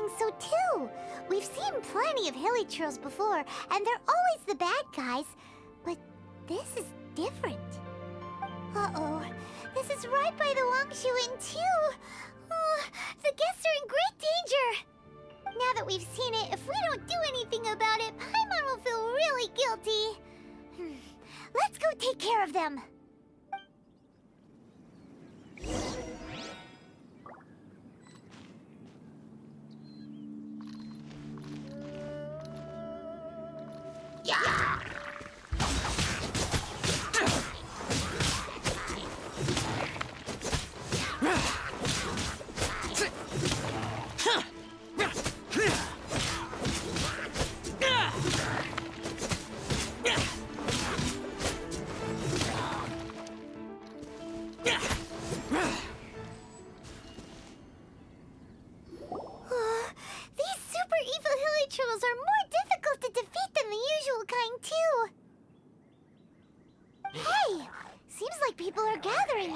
think so too. We've seen plenty of hilichurls before, and they're always the bad guys. But this is different. Uh-oh. This is right by the Wangshu Inn too. Oh, the guests are in great danger. Now that we've seen it, if we don't do anything about it, Paimon will feel really guilty. Let's go take care of them.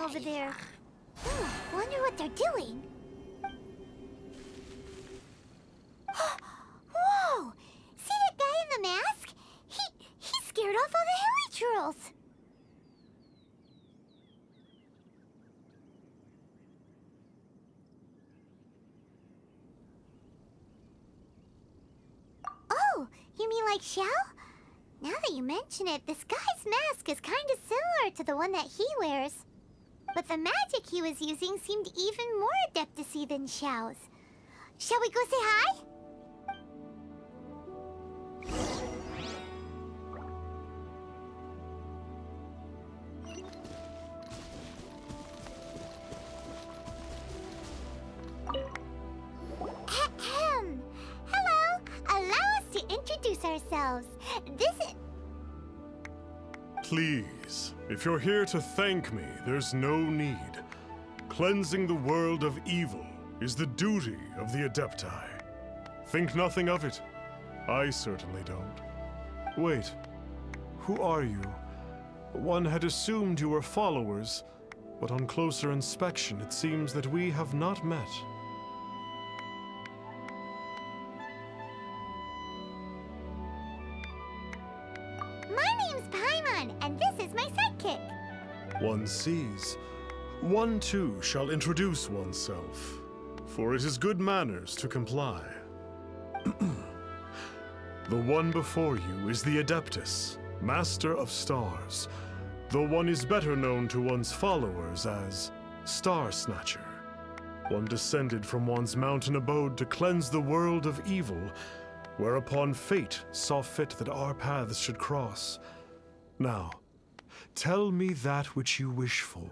Over there. Wonder what they're doing. Whoa! See that guy in the mask? He scared off all the hilichurls. Oh, you mean like Xiao? Now that you mention it, this guy's mask is kind of similar to the one that he wears. But the magic he was using seemed even more adeptus-y than Xiao's. Shall we go say hi? Ahem. Hello. Allow us to introduce ourselves. This is... Please, if you're here to thank me, there's no need. Cleansing the world of evil is the duty of the Adepti. Think nothing of it. I certainly don't. Wait, who are you? One had assumed you were followers, but on closer inspection it seems that we have not met. And this is my sidekick. One sees. One too shall introduce oneself, for it is good manners to comply. The one before you is the Adeptus, Master of Stars, though one is better known to one's followers as Star Snatcher. One descended from one's mountain abode to cleanse the world of evil, whereupon fate saw fit that our paths should cross. Now, tell me that which you wish for.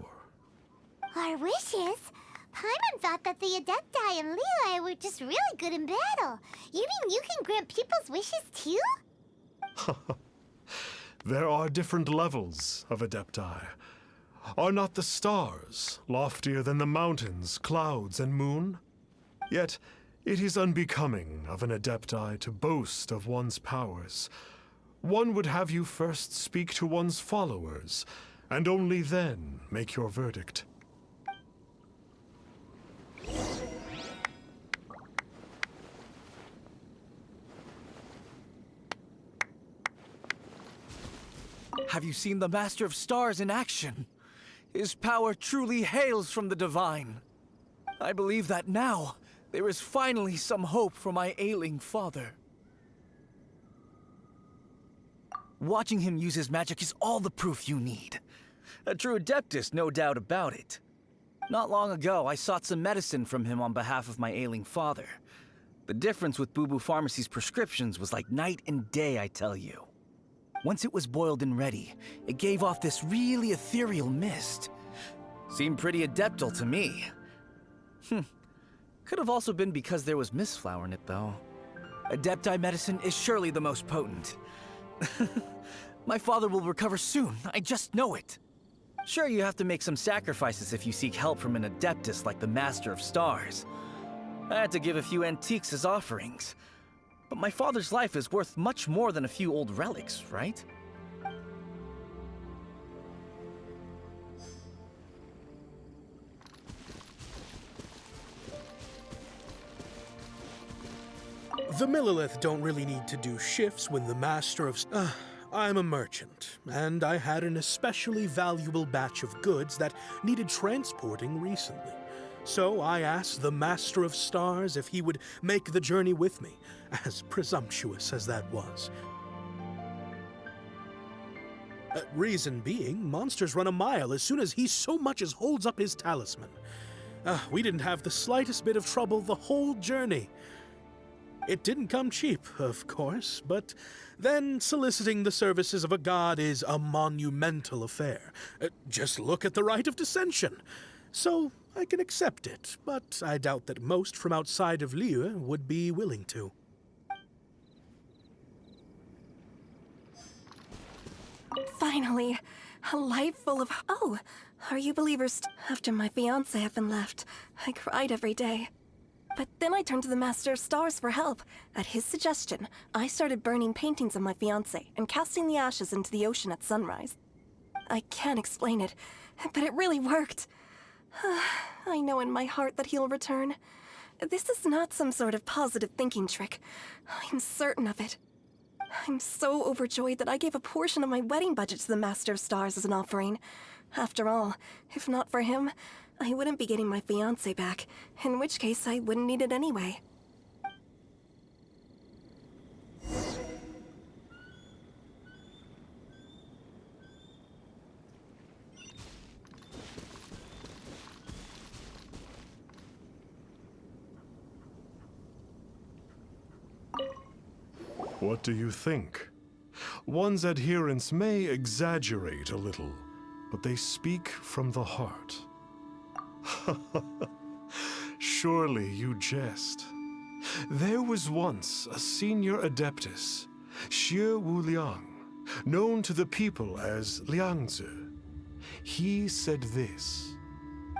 Our wishes? Paimon thought that the Adepti and Leeli were just really good in battle. You mean you can grant people's wishes too? There are different levels of Adepti. Are not the stars loftier than the mountains, clouds, and moon? Yet, it is unbecoming of an Adepti to boast of one's powers. One would have you first speak to one's followers, and only then make your verdict. Have you seen the Master of Stars in action? His power truly hails from the divine. I believe that now there is finally some hope for my ailing father. Watching him use his magic is all the proof you need. A true Adeptus, no doubt about it. Not long ago, I sought some medicine from him on behalf of my ailing father. The difference with Boo Boo Pharmacy's prescriptions was like night and day, I tell you. Once it was boiled and ready, it gave off this really ethereal mist. Seemed pretty adeptal to me. Could have also been because there was mistflower in it, though. Adepti medicine is surely the most potent. My father will recover soon, I just know it. Sure, you have to make some sacrifices if you seek help from an Adeptus like the Master of Stars. I had to give a few antiques as offerings. But my father's life is worth much more than a few old relics, right? The Millilith don't really need to do shifts when the Master of... I'm a merchant, and I had an especially valuable batch of goods that needed transporting recently. So I asked the Master of Stars if he would make the journey with me, as presumptuous as that was. Reason being, monsters run a mile as soon as he so much as holds up his talisman. We didn't have the slightest bit of trouble the whole journey. It didn't come cheap, of course, but then soliciting the services of a god is a monumental affair. Just look at the Rite of Dissension. So I can accept it, but I doubt that most from outside of Liyue would be willing to. Finally, a life full of... Oh, are you believers? After my fiancé had been left, I cried every day. But then I turned to the Master of Stars for help. At his suggestion, I started burning paintings of my fiancé and casting the ashes into the ocean at sunrise. I can't explain it, but it really worked. I know in my heart that he'll return. This is not some sort of positive thinking trick. I'm certain of it. I'm so overjoyed that I gave a portion of my wedding budget to the Master of Stars as an offering. After all, if not for him, I wouldn't be getting my fiancé back, in which case I wouldn't need it anyway. What do you think? One's adherents may exaggerate a little, but they speak from the heart. Surely you jest. There was once a senior adeptus, Xie Wuliang, known to the people as Liangzi. He said this: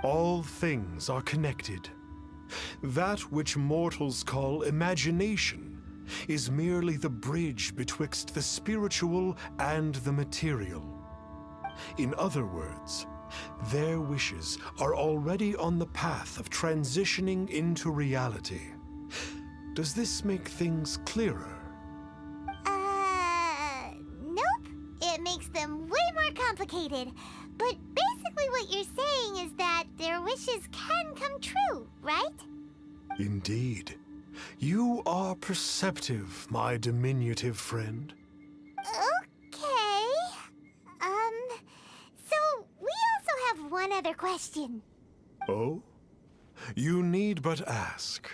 all things are connected. That which mortals call imagination is merely the bridge betwixt the spiritual and the material. In other words, their wishes are already on the path of transitioning into reality. Does this make things clearer? Nope. It makes them way more complicated. But basically what you're saying is that their wishes can come true, right? Indeed. You are perceptive, my diminutive friend. Okay. So we also have one other question. Oh? You need but ask.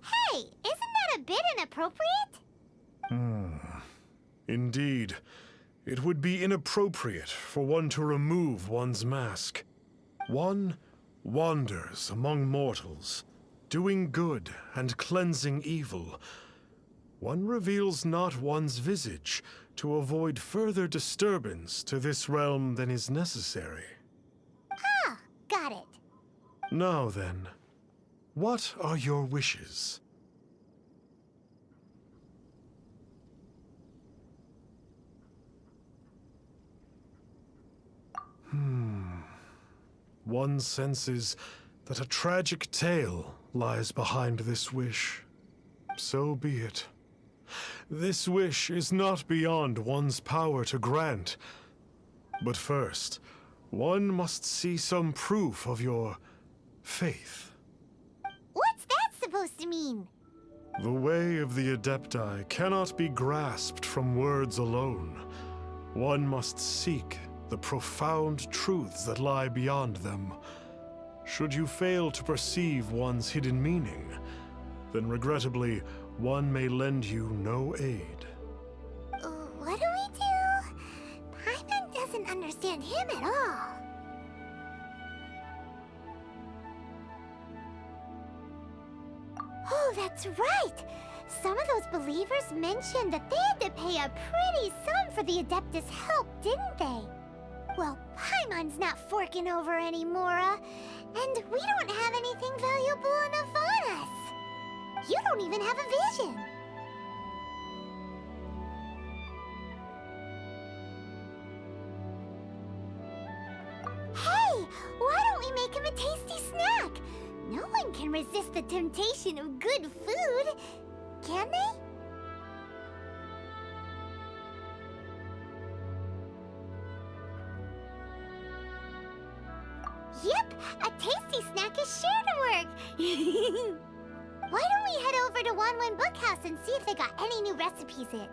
Hey, isn't that a bit inappropriate? Indeed. It would be inappropriate for one to remove one's mask. One wanders among mortals, doing good and cleansing evil. One reveals not one's visage to avoid further disturbance to this realm than is necessary. Ah, got it. Now then, what are your wishes? One senses that a tragic tale lies behind this wish. So be it. This wish is not beyond one's power to grant. But first, one must see some proof of your faith. What's that supposed to mean? The way of the Adepti cannot be grasped from words alone. One must seek the profound truths that lie beyond them. Should you fail to perceive one's hidden meaning, then regrettably, one may lend you no aid. What do we do? Paimon doesn't understand him at all. Oh, that's right! Some of those believers mentioned that they had to pay a pretty sum for the Adeptus' help, didn't they? Well, Paimon's not forking over anymore, and we don't have anything valuable enough on us. You don't even have a vision. Hey, Why don't we make him a tasty snack? No one can resist the temptation of good food, can they? Yep, a tasty snack is sure to work. Why don't we head over to Wanwen Bookhouse and see if they got any new recipes in?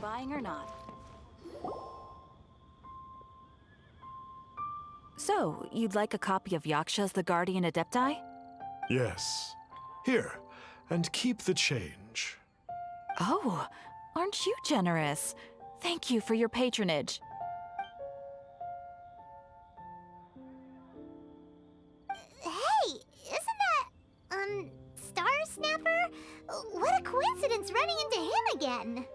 Buying or not? So, you'd like a copy of Yaksha's The Guardian Adepti? Yes. Here, and keep the change. Oh, aren't you generous? Thank you for your patronage. Hey, isn't that, Star Snapper? What a coincidence running into him again!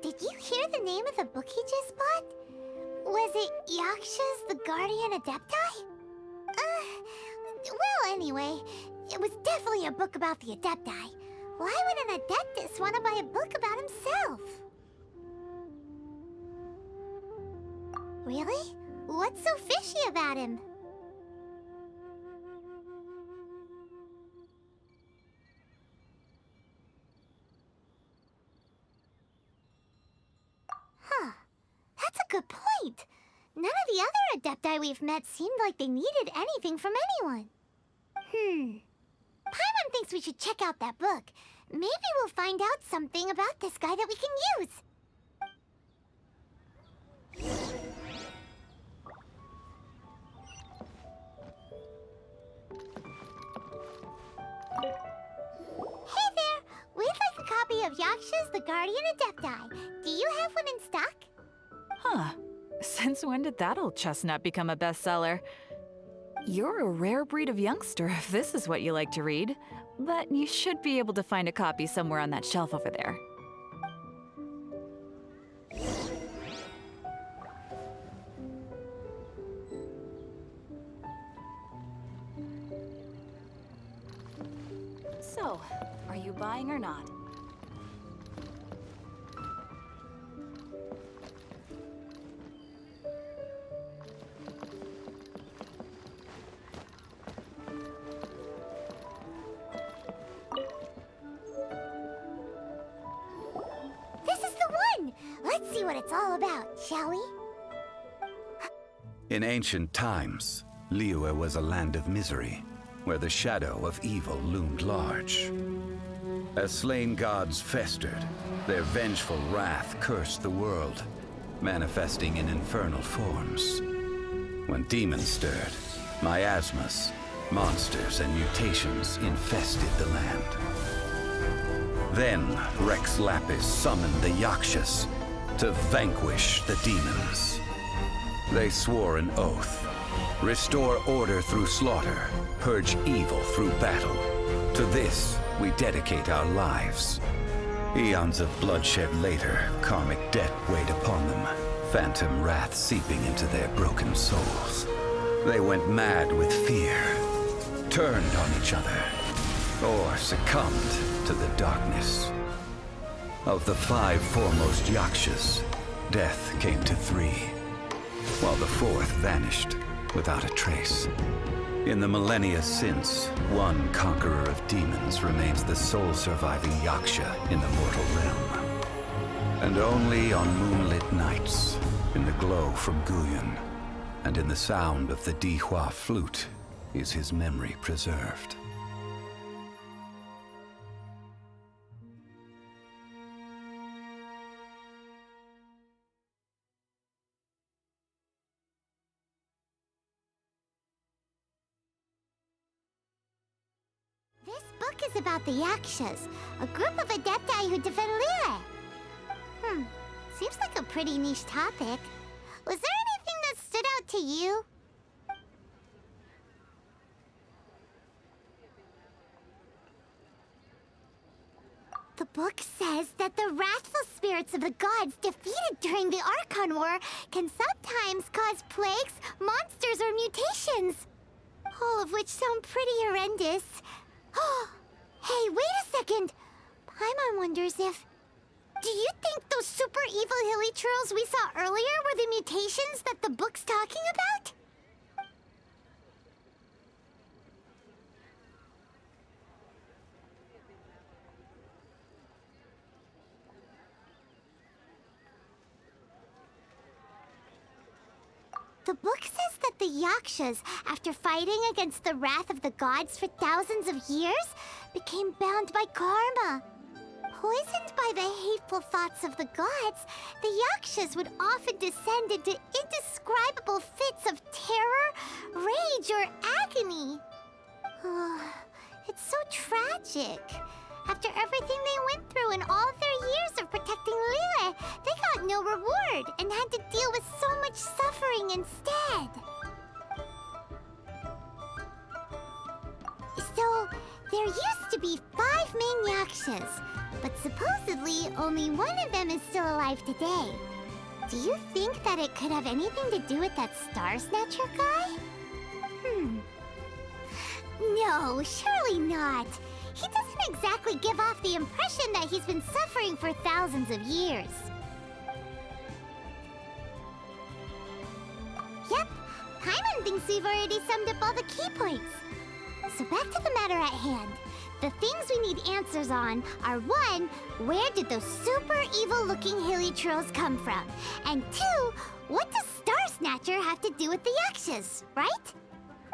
Did you hear the name of the book he just bought? Was it Yaksha's The Guardian Adepti? Well, anyway, it was definitely a book about the Adepti. Why would an Adeptus want to buy a book about himself? Really? What's so fishy about him? Huh. That's a good point. None of the other Adepti we've met seemed like they needed anything from anyone. Paimon thinks we should check out that book. Maybe we'll find out something about this guy that we can use. Hey there! We'd like a copy of Yaksha's The Guardian Adepti. Do you have one in stock? Huh. Since when did that old chestnut become a bestseller? You're a rare breed of youngster if this is what you like to read. But you should be able to find a copy somewhere on that shelf over there. So, are you buying or not? This is the one! Let's see what it's all about, shall we? In ancient times, Liyue was a land of misery, where the shadow of evil loomed large. As slain gods festered, their vengeful wrath cursed the world, manifesting in infernal forms. When demons stirred, miasmas, monsters, and mutations infested the land. Then Rex Lapis summoned the Yakshas to vanquish the demons. They swore an oath: restore order through slaughter, purge evil through battle. To this, we dedicate our lives. Eons of bloodshed later, karmic debt weighed upon them, phantom wrath seeping into their broken souls. They went mad with fear, turned on each other, or succumbed to the darkness. Of the 5 foremost Yakshas, death came to 3, while the 4th vanished without a trace. In the millennia since, one conqueror of demons remains the sole surviving Yaksha in the mortal realm. And only on moonlit nights, in the glow from Guyon, and in the sound of the Dihua flute, is his memory preserved. This book is about the Yakshas, a group of adepti who defend Liyue. Seems like a pretty niche topic. Was there anything that stood out to you? The book says that the wrathful spirits of the gods defeated during the Archon War can sometimes cause plagues, monsters, or mutations. All of which sound pretty horrendous. Hey, wait a second! Paimon wonders if... Do you think those super evil hilly churls we saw earlier were the mutations that the book's talking about? The book says that the Yakshas, after fighting against the wrath of the gods for thousands of years, became bound by karma. Poisoned by the hateful thoughts of the gods, the Yakshas would often descend into indescribable fits of terror, rage, or agony. It's so tragic. After everything they went through in all of their years of protecting Liyue, they got no reward and had to deal with so much suffering instead. So, there used to be 5 main Yakshas, but supposedly only one of them is still alive today. Do you think that it could have anything to do with that Star Snatcher guy? No, surely not. He doesn't exactly give off the impression that he's been suffering for thousands of years. Yep, Paimon thinks we've already summed up all the key points. So back to the matter at hand. The things we need answers on are 1, where did those super evil-looking hilly trolls come from? And 2, what does Star Snatcher have to do with the Yakshas, right?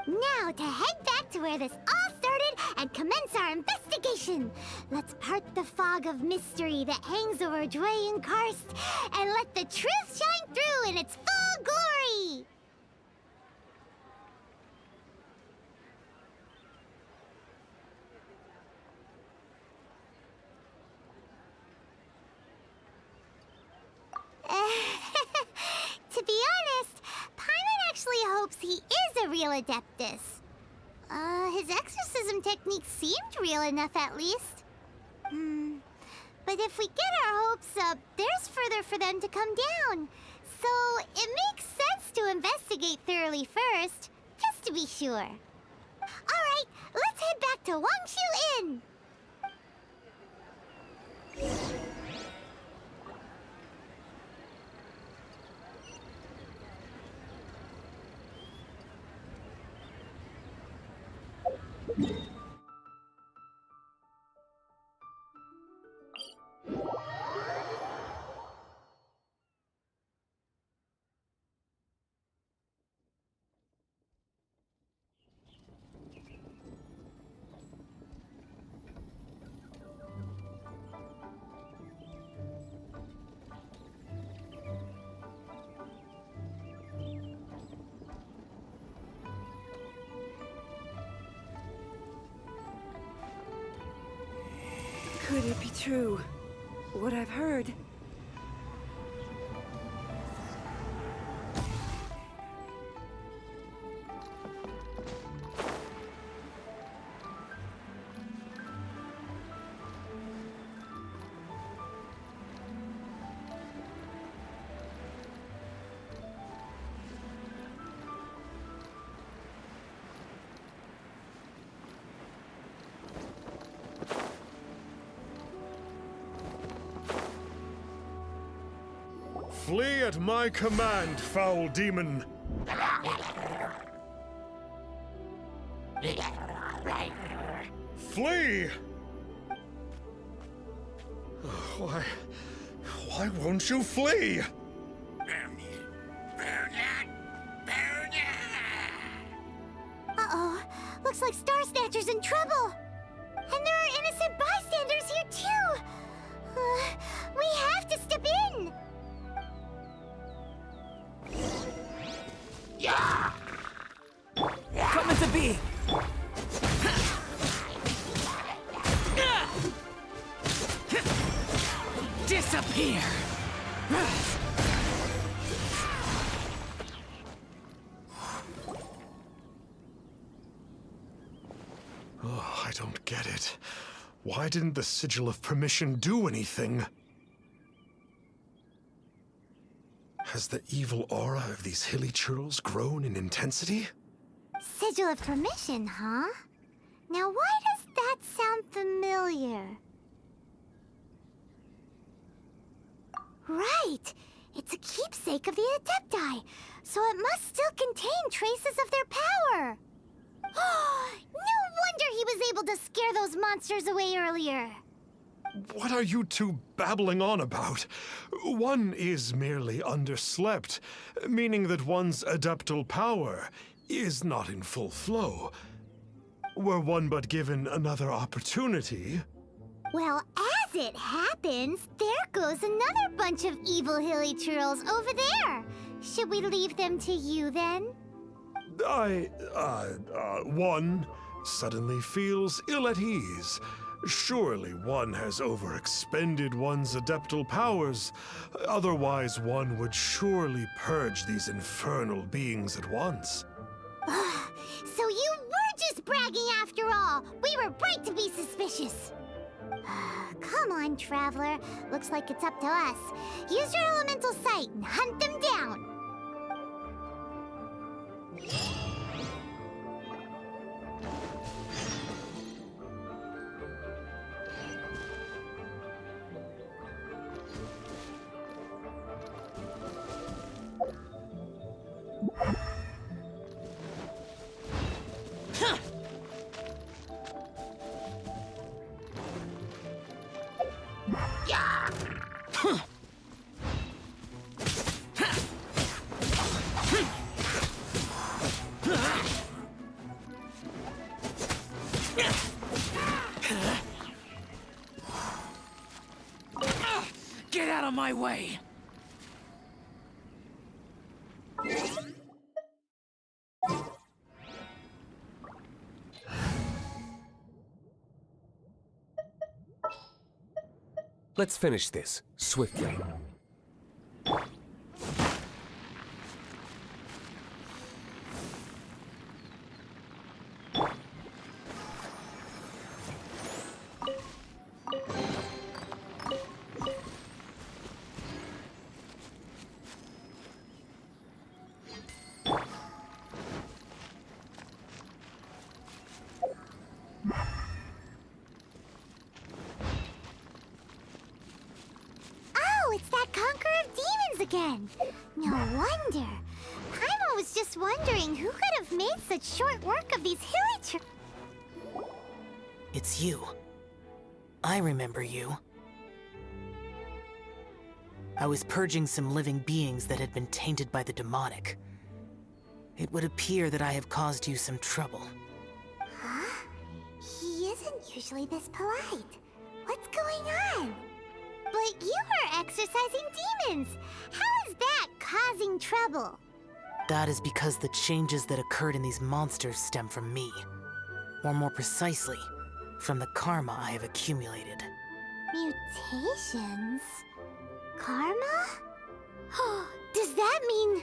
Now to head back to where this all started and commence our investigation. Let's part the fog of mystery that hangs over Dwayne Karst and let the truth shine through in its full glory! To be honest, Paimon actually hopes he is a real Adeptus. His exorcism technique seemed real enough at least. But if we get our hopes up, there's further for them to come down. So it makes sense to investigate thoroughly first, just to be sure. Alright, let's head back to Wangshu Inn! Could it be true? What I've heard? Flee at my command, foul demon! Flee! Why won't you flee? Uh-oh. Looks like Star Snatcher's in trouble. And there are innocent bystanders here, too. We have to step in. Coming to be! Disappear! Oh, I don't get it. Why didn't the Sigil of Permission do anything? Has the evil aura of these hilly churls grown in intensity? Sigil of Permission, huh? Now why does that sound familiar? Right! It's a keepsake of the Adepti, so it must still contain traces of their power! No wonder he was able to scare those monsters away earlier! What are you two babbling on about? One is merely underslept, meaning that one's adeptal power is not in full flow. Were one but given another opportunity... Well, as it happens, there goes another bunch of evil hilly churls over there. Should we leave them to you then? One suddenly feels ill at ease. Surely one has overexpended one's adeptal powers. Otherwise, one would surely purge these infernal beings at once. So you were just bragging after all. We were right to be suspicious. Come on, Traveler. Looks like it's up to us. Use your elemental sight and hunt them down. Get out of my way! Let's finish this, swiftly. Oh, it's that Conqueror of Demons again. No wonder. Paimon was just wondering who could have made such short work of these hilly It's you. I remember you. I was purging some living beings that had been tainted by the demonic. It would appear that I have caused you some trouble. Huh? He isn't usually this polite. What's going on? But you are exorcising demons. How is that causing trouble? That is because the changes that occurred in these monsters stem from me. Or more precisely, from the karma I have accumulated. Mutations? Karma? Does that mean...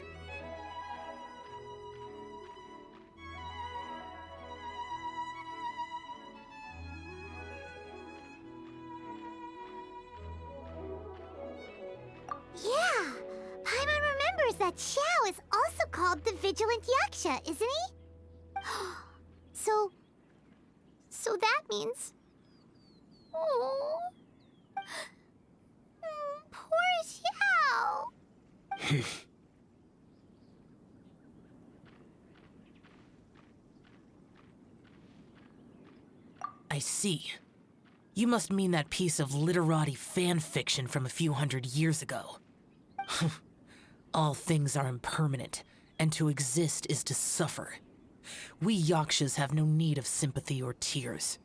Yeah! Paimon remembers that Xiao is also called the Vigilant Yaksha, isn't he? So that means... Oh... Poor Xiao! I see. You must mean that piece of literati fan fiction from a few hundred years ago. All things are impermanent, and to exist is to suffer. We Yakshas have no need of sympathy or tears.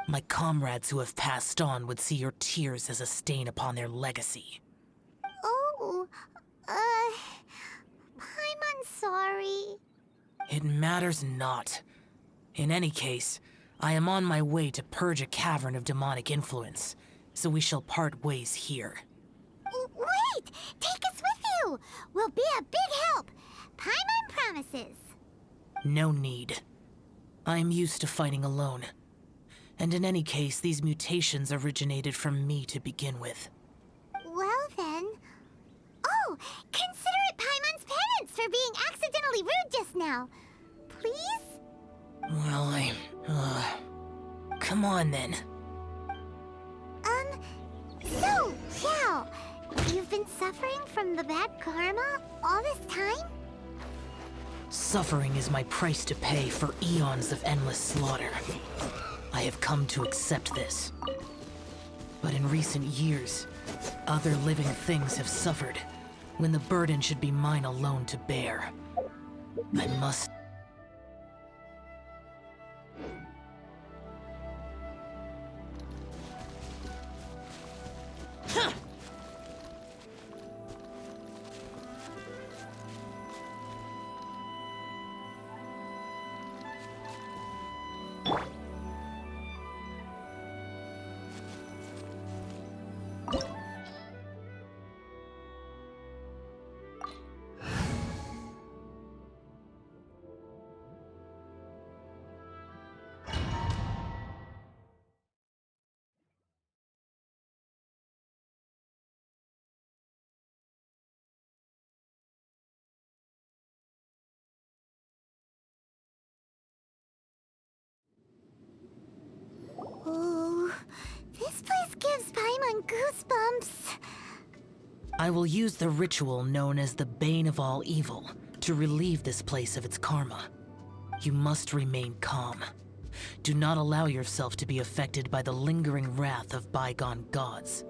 My comrades who have passed on would see your tears as a stain upon their legacy. Oh, I'm sorry. It matters not. In any case, I am on my way to purge a cavern of demonic influence, so we shall part ways here. Wait! Take us with you! We'll be a big help! Paimon promises. No need. I am used to fighting alone. And in any case, these mutations originated from me to begin with. Well then... Oh! Consider it Paimon's penance for being accidentally rude just now. Please? Well, come on then. So, Xiao, you've been suffering from the bad karma all this time? Suffering is my price to pay for eons of endless slaughter. I have come to accept this. But in recent years, other living things have suffered, when the burden should be mine alone to bear. I must... Oh, this place gives Paimon goosebumps. I will use the ritual known as the Bane of All Evil to relieve this place of its karma. You must remain calm. Do not allow yourself to be affected by the lingering wrath of bygone gods.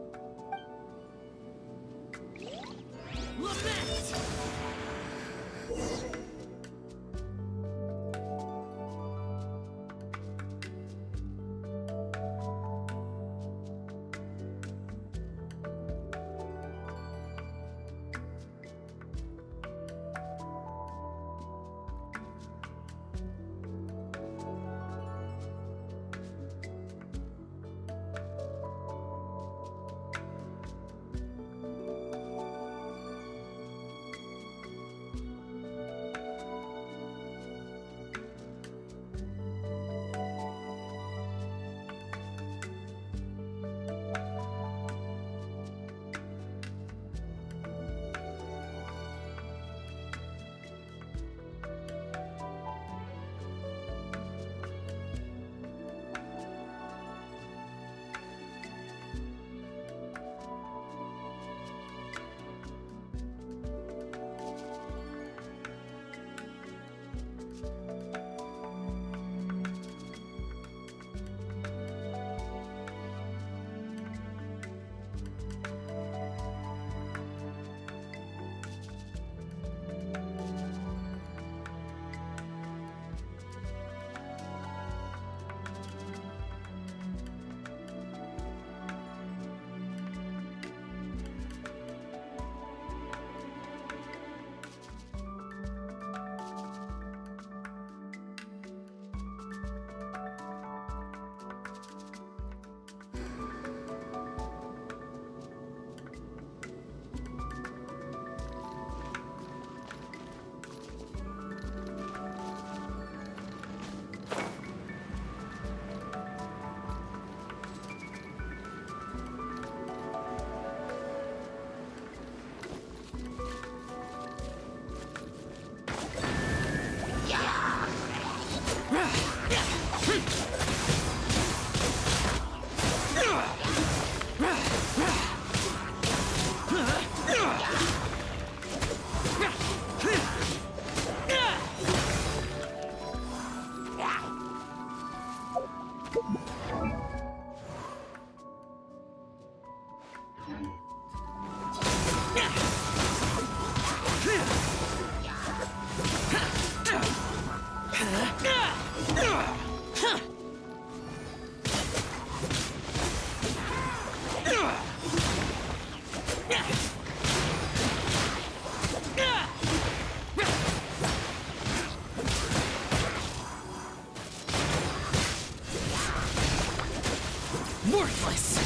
Worthless!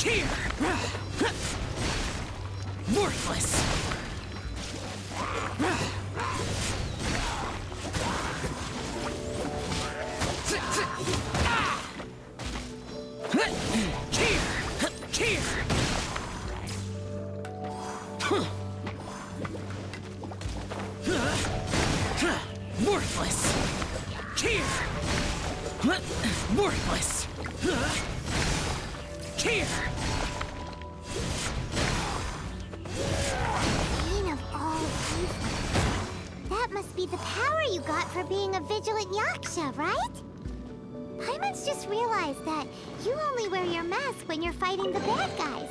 Here! Worthless! Worthless! Here! Worthless! Here! Queen of all evil. That must be the power you got for being a vigilant Yaksha, right? Paimon's just realized that you only wear your mask when you're fighting the bad guys.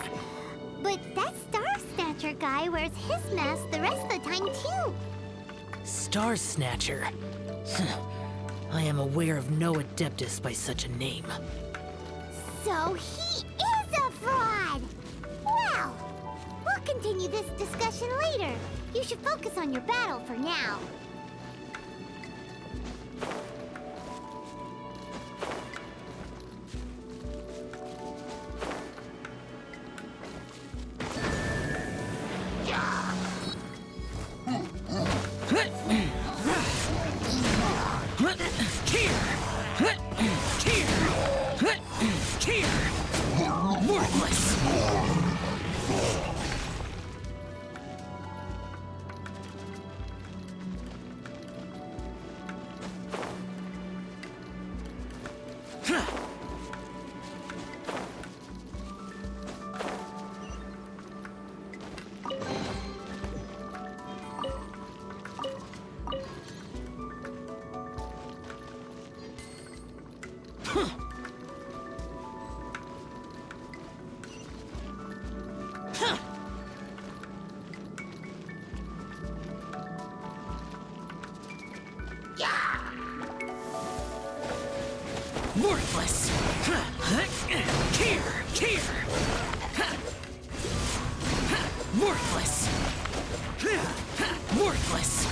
But that Star Snatcher guy wears his mask the rest of the time, too. Star Snatcher. I am aware of no Adeptus by such a name. So he is a fraud! Well, we'll continue this discussion later. You should focus on your battle for now. Worthless! Here! Worthless! Worthless! Worthless!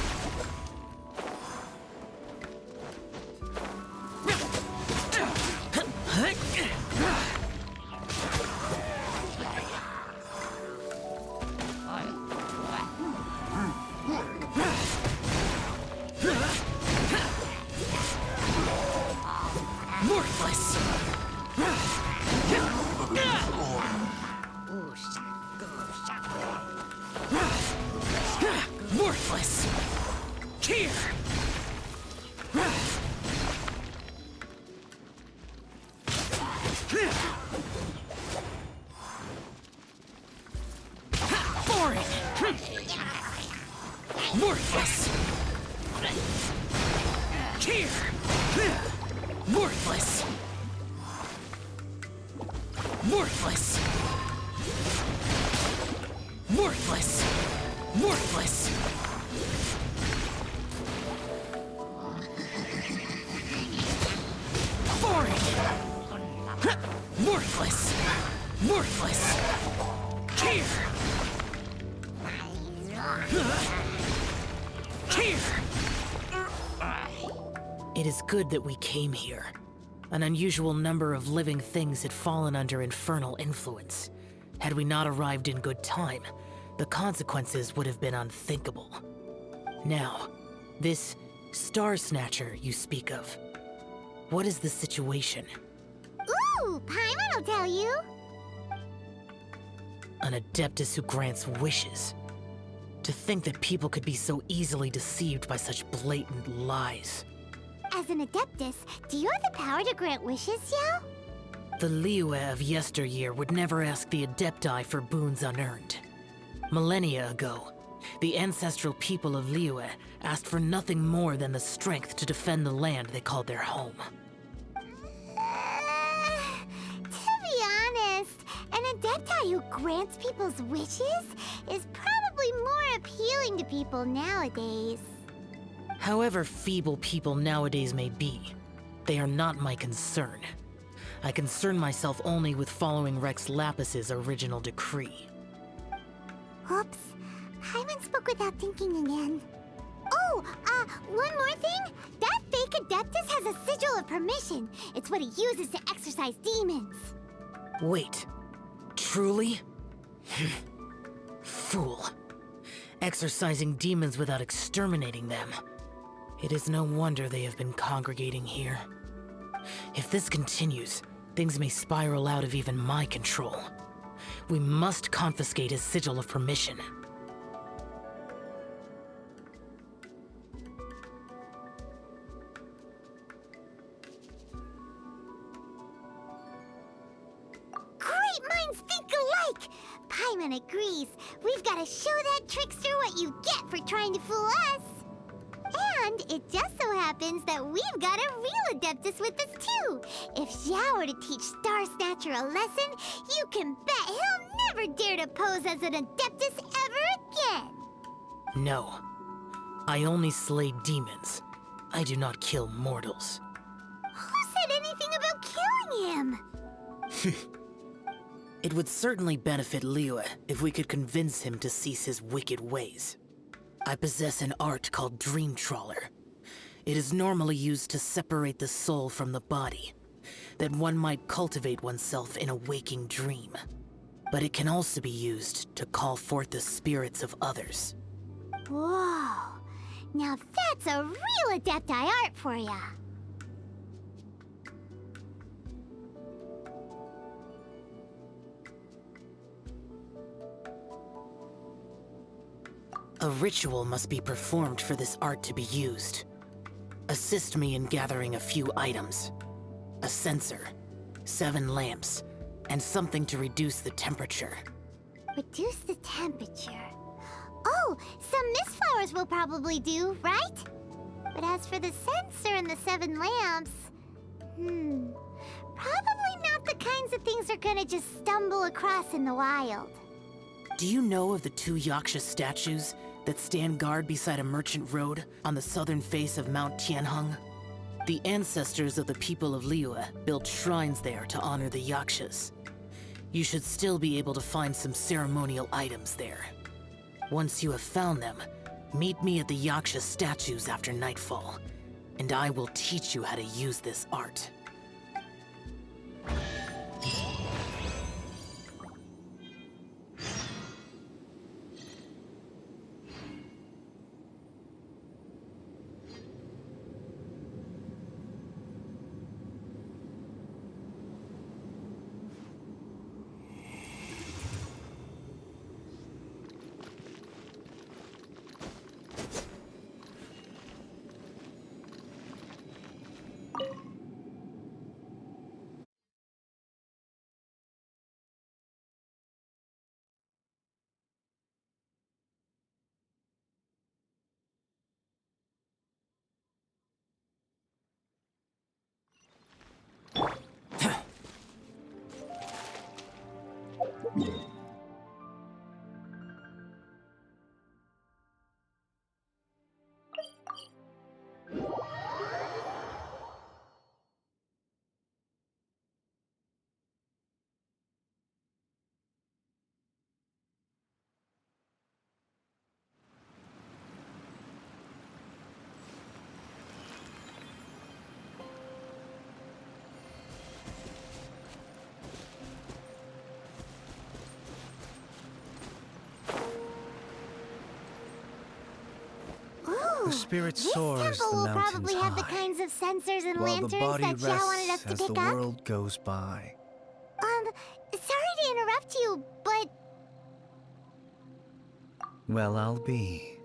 Here! Boring! Worthless! Here! Worthless! Worthless! Worthless! Worthless! Boring! Worthless! Worthless! Here! Here! It is good that we came here. An unusual number of living things had fallen under infernal influence. Had we not arrived in good time, the consequences would have been unthinkable. Now, this Star Snatcher you speak of, what is the situation? Ooh, Paimon will tell you. An Adeptus who grants wishes. To think that people could be so easily deceived by such blatant lies. As an Adeptus, do you have the power to grant wishes, Xiao? The Liyue of yesteryear would never ask the Adepti for boons unearned. Millennia ago, the ancestral people of Liyue asked for nothing more than the strength to defend the land they called their home. To be honest, an Adepti who grants people's wishes is probably more appealing to people nowadays. However feeble people nowadays may be, they are not my concern. I concern myself only with following Rex Lapis's original decree. Oops. Paimon spoke without thinking again. Oh, one more thing. That fake Adeptus has a sigil of permission. It's what he uses to exorcise demons. Wait, truly? Fool. Exorcising demons without exterminating them. It is no wonder they have been congregating here. If this continues, things may spiral out of even my control. We must confiscate his sigil of permission. Great minds think alike! Paimon agrees. We've got to show that trickster what you get for trying to fool us. And it just so happens that we've got a real Adeptus with us too. If Xiao were to teach Star Snatcher a lesson, you can bet he'll never dare to pose as an Adeptus ever again. No. I only slay demons. I do not kill mortals. Who said anything about killing him? It would certainly benefit Liyue if we could convince him to cease his wicked ways. I possess an art called Dream Trawler. It is normally used to separate the soul from the body, that one might cultivate oneself in a waking dream. But it can also be used to call forth the spirits of others. Whoa. Now that's a real Adepti art for ya. A ritual must be performed for this art to be used. Assist me in gathering a few items. A censer, 7 lamps, and something to reduce the temperature. Reduce the temperature. Oh, some mist flowers will probably do, right? But as for the censer and the 7 lamps... probably not the kinds of things they're gonna just stumble across in the wild. Do you know of the 2 Yaksha statues that stand guard beside a merchant road on the southern face of Mount Tianheng? The ancestors of the people of Liyue built shrines there to honor the Yakshas. You should still be able to find some ceremonial items there. Once you have found them, meet me at the Yaksha statues after nightfall, and I will teach you how to use this art. The spirit This soars the temple will mountains probably have the high, kinds of sensors and while the lanterns body that Xiao wanted us rests to as the pick up. world goes by. Sorry to interrupt you, but... Well, I'll be.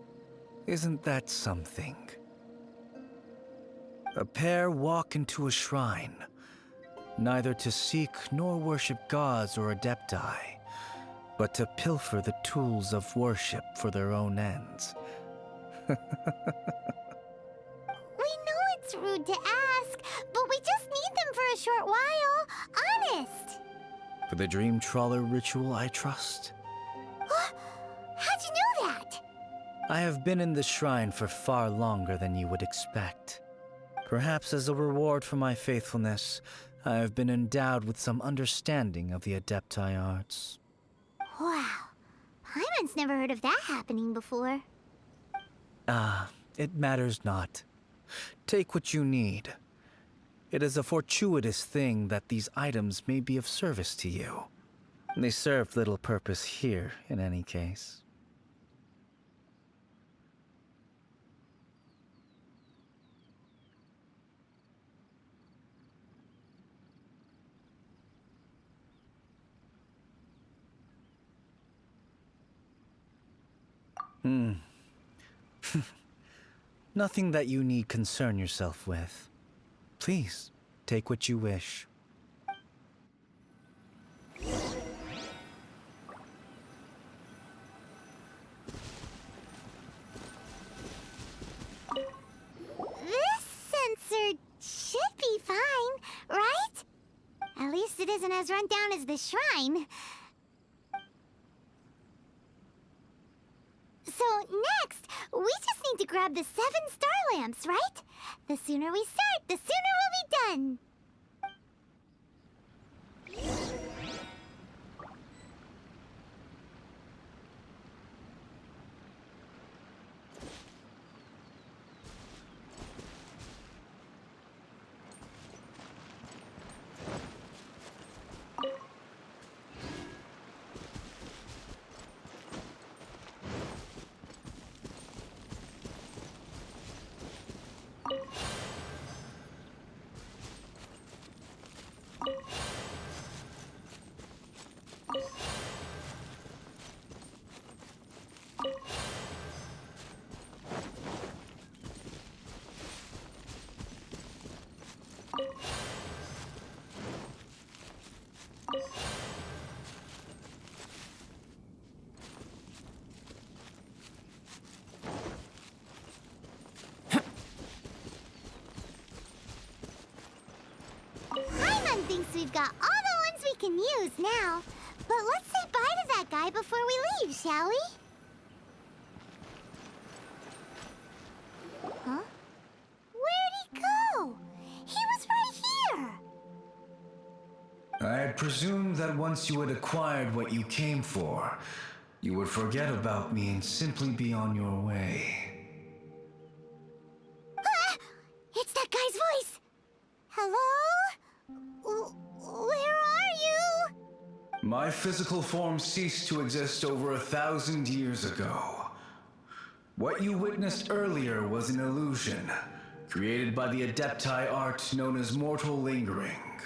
Isn't that something? A pair walk into a shrine, neither to seek nor worship gods or adepti, but to pilfer the tools of worship for their own ends. We know it's rude to ask, but we just need them for a short while. Honest. For the Dream Trawler ritual, I trust. How'd you know that? I have been in the shrine for far longer than you would expect. Perhaps as a reward for my faithfulness, I have been endowed with some understanding of the Adepti arts. Wow. Paimon's never heard of that happening before. It matters not. Take what you need. It is a fortuitous thing that these items may be of service to you. They serve little purpose here, in any case. Nothing that you need concern yourself with. Please, take what you wish. This sensor should be fine, right? At least it isn't as run down as the shrine. So next, we just need to grab the 7 star lamps, right? The sooner we start, the sooner we'll be done. Paimon thinks we've got all the ones we can use now. But let's say bye to that guy before we leave, shall we? Huh? Where'd he go? He was right here! I had presumed that once you had acquired what you came for, you would forget about me and simply be on your way. Ah! It's that guy's voice! Hello? Where are you? My physical form ceased to exist over 1,000 years ago. What you witnessed earlier was an illusion, created by the Adepti art known as mortal lingering.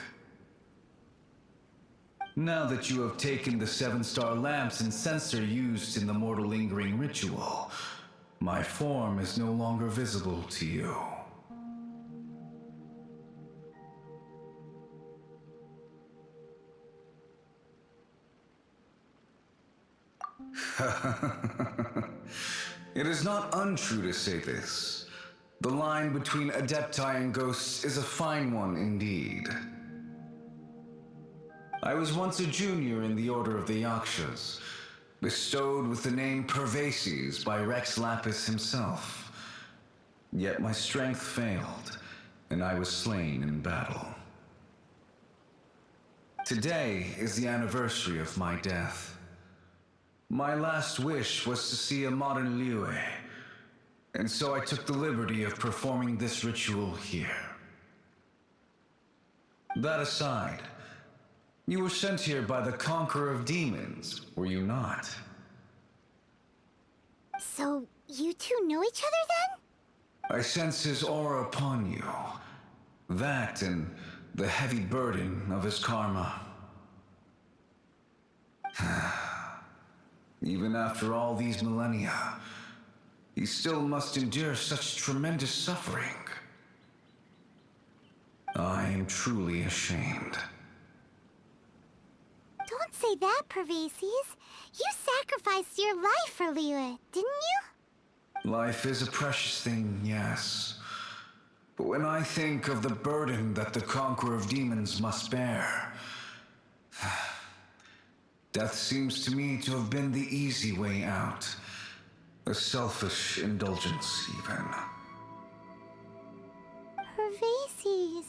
Now that you have taken the 7-star lamps and sensor used in the mortal lingering ritual, my form is no longer visible to you. It is not untrue to say this. The line between Adepti and ghosts is a fine one indeed. I was once a junior in the Order of the Yakshas, bestowed with the name Pervases by Rex Lapis himself. Yet my strength failed, and I was slain in battle. Today is the anniversary of my death. My last wish was to see a modern Liyue, and so I took the liberty of performing this ritual here. That aside, you were sent here by the Conqueror of Demons, were you not? So, you two know each other then? I sense his aura upon you. That and the heavy burden of his karma. Even after all these millennia, he still must endure such tremendous suffering. I am truly ashamed. Don't say that, Pervases. You sacrificed your life for Liyue, didn't you? Life is a precious thing, yes. But when I think of the burden that the Conqueror of Demons must bear, Death seems to me to have been the easy way out. A selfish indulgence, even. Pervases.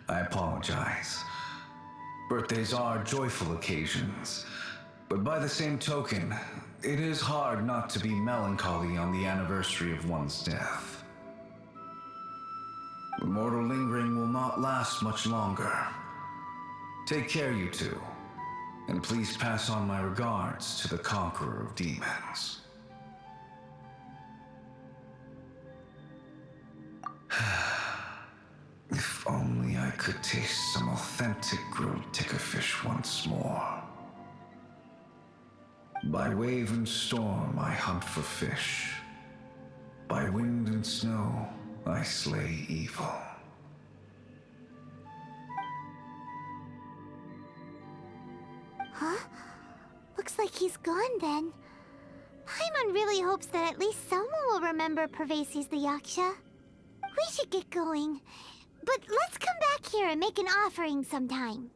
I apologize. Birthdays are joyful occasions, but by the same token, it is hard not to be melancholy on the anniversary of one's death. Mortal lingering will not last much longer. Take care, you two, and please pass on my regards to the conqueror of demons. If only I could taste some authentic grilled tickerfish once more. By wave and storm I hunt for fish. By wind and snow I slay evil. Huh? Looks like he's gone then. Paimon really hopes that at least someone will remember Pervases the Yaksha. We should get going. But let's come back here and make an offering sometime.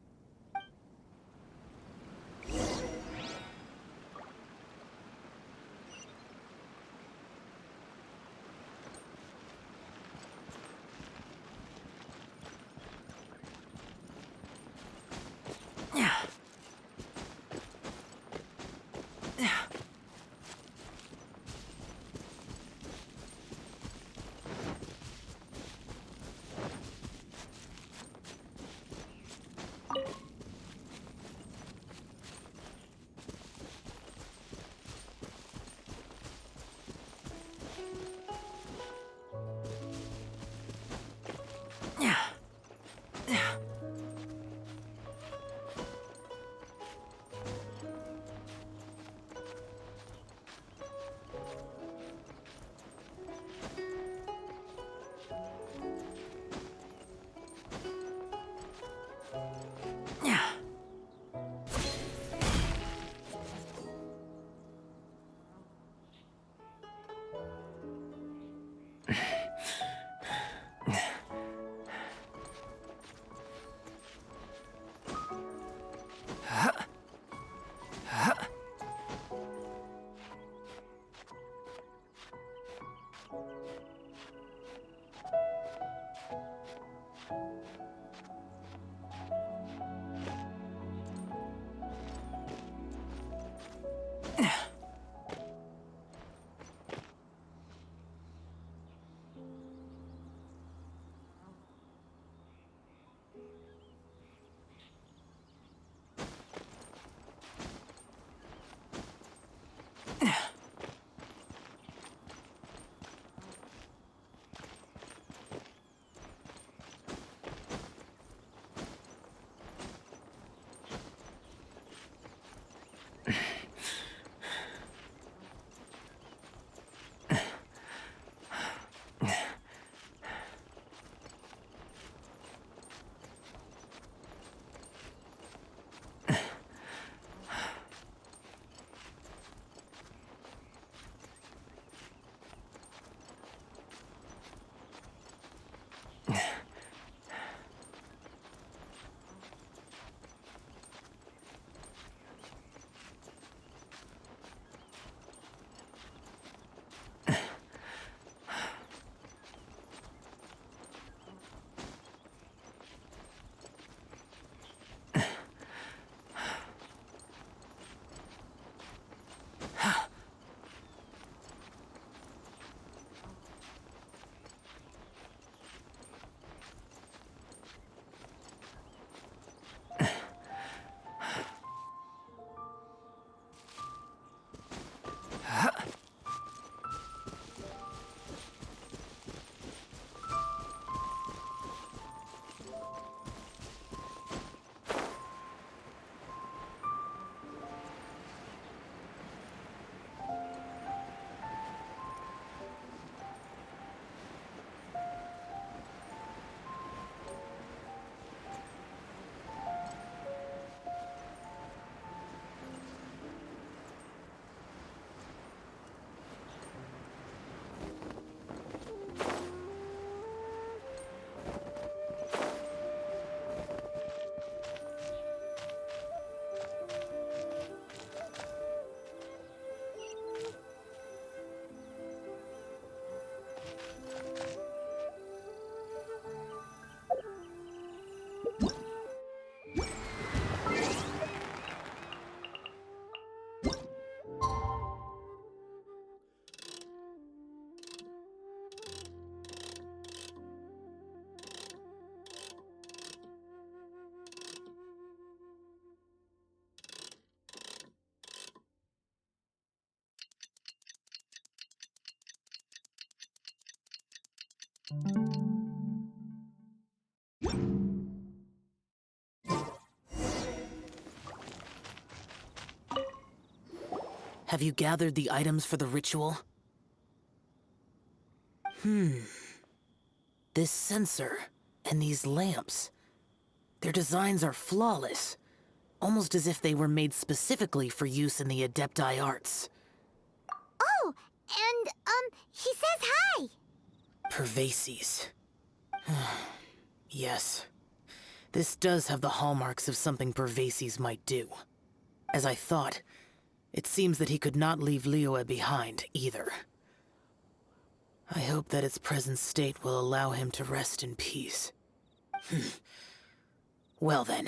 Have you gathered the items for the ritual? This sensor and these lamps. Their designs are flawless, almost as if they were made specifically for use in the Adepti arts. Oh, and, he says hi! Pervases. Yes. This does have the hallmarks of something Pervases might do. As I thought, it seems that he could not leave Liyue behind, either. I hope that its present state will allow him to rest in peace. Well then,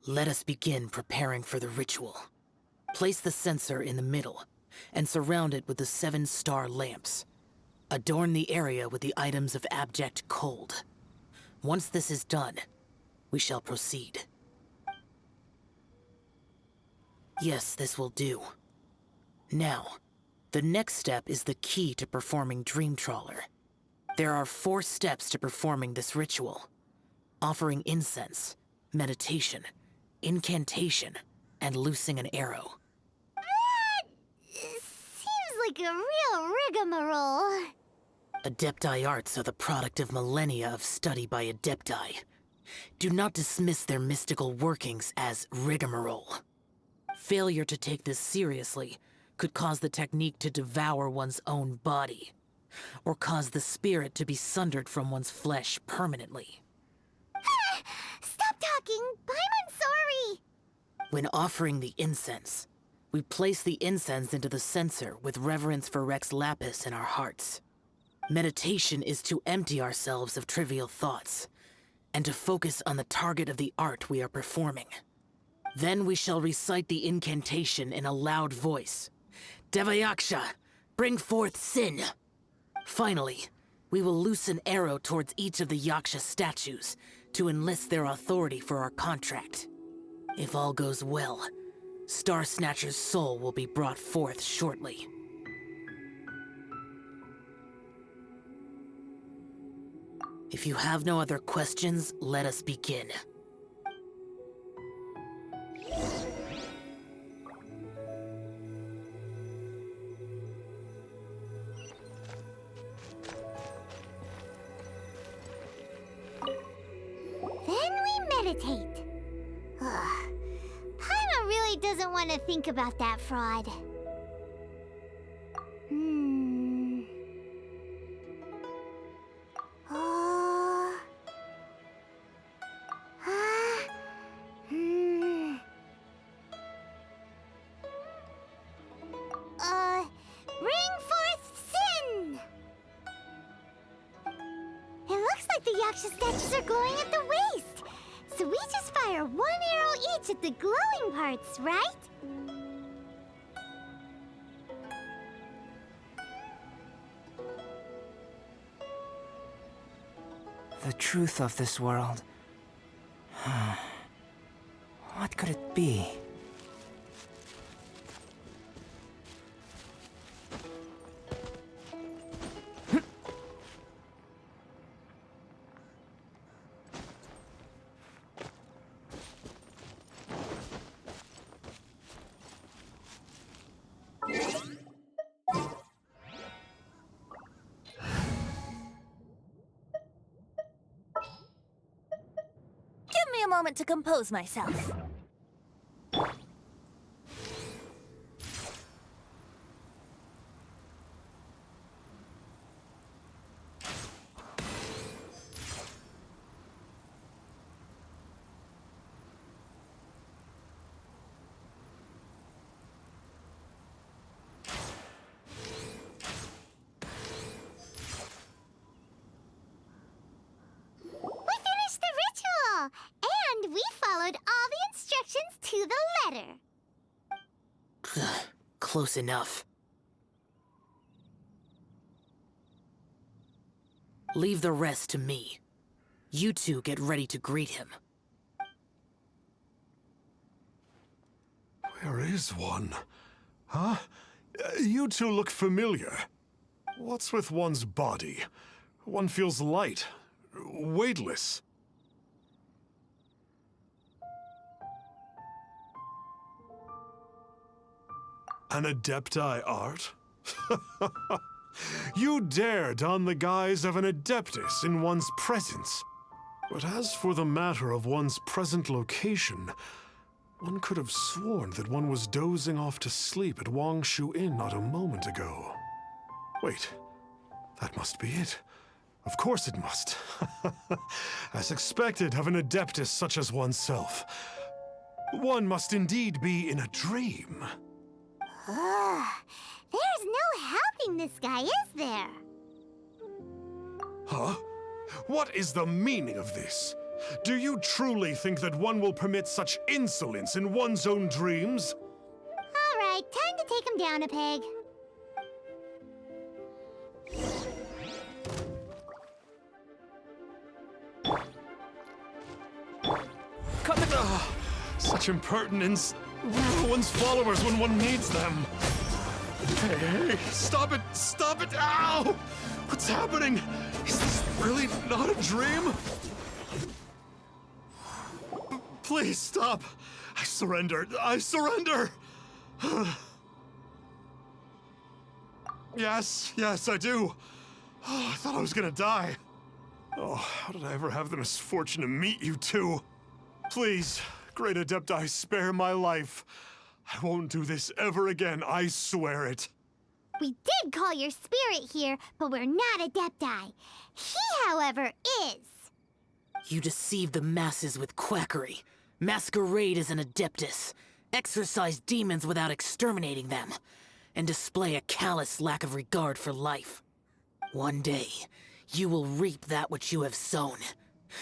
let us begin preparing for the ritual. Place the censer in the middle, and surround it with the 7-star lamps. Adorn the area with the items of abject cold. Once this is done, we shall proceed. Yes, this will do. Now, the next step is the key to performing Dream Trawler. There are 4 steps to performing this ritual. Offering incense, meditation, incantation, and loosing an arrow. That seems like a real rigmarole. Adepti arts are the product of millennia of study by Adepti. Do not dismiss their mystical workings as rigmarole. Failure to take this seriously could cause the technique to devour one's own body, or cause the spirit to be sundered from one's flesh permanently. Stop talking! I'm sorry! When offering the incense, we place the incense into the censer with reverence for Rex Lapis in our hearts. Meditation is to empty ourselves of trivial thoughts, and to focus on the target of the art we are performing. Then we shall recite the incantation in a loud voice. Devayaksha, bring forth sin! Finally, we will loose an arrow towards each of the Yaksha statues to enlist their authority for our contract. If all goes well, Star Snatcher's soul will be brought forth shortly. If you have no other questions, let us begin. Then we meditate. Ugh. Paimon really doesn't want to think about that fraud. Bring forth sin! It looks like the Yaksha statues are glowing at the waist. So we just fire 1 arrow each at the glowing parts, right? The truth of this world. What could it be? Give me a moment to compose myself. We finished the ritual! And we followed all the instructions to the letter. Close enough. Leave the rest to me. You two get ready to greet him. Where is one? Huh? You two look familiar. What's with one's body? One feels light, weightless. An Adepti art? You dare don the guise of an Adeptus in one's presence. But as for the matter of one's present location, one could have sworn that one was dozing off to sleep at Wangshu Inn not a moment ago. Wait, that must be it. Of course it must. As expected of an Adeptus such as oneself. One must indeed be in a dream. Ugh, there's no helping this guy, is there? Huh? What is the meaning of this? Do you truly think that one will permit such insolence in one's own dreams? All right, time to take him down a peg. Come in. Such impertinence. Where are one's followers when one needs them? Hey, stop it! Stop it! Ow! What's happening? Is this really not a dream? Please stop! I surrender! I surrender! Yes, I do. Oh, I thought I was gonna die. Oh, how did I ever have the misfortune to meet you two? Please, Great Adepti, spare my life. I won't do this ever again, I swear it. We did call your spirit here, but we're not Adepti. He, however, is. You deceive the masses with quackery, masquerade as an Adeptus, exorcise demons without exterminating them, and display a callous lack of regard for life. One day, you will reap that which you have sown.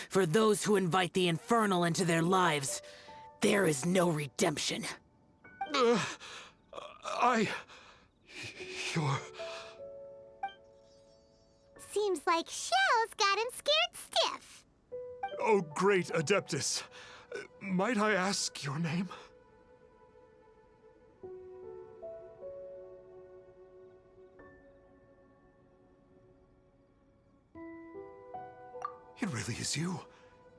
For those who invite the infernal into their lives, there is no redemption. You're... Seems like Xiao's got him scared stiff. Oh, great Adeptus. Might I ask your name? It really is you.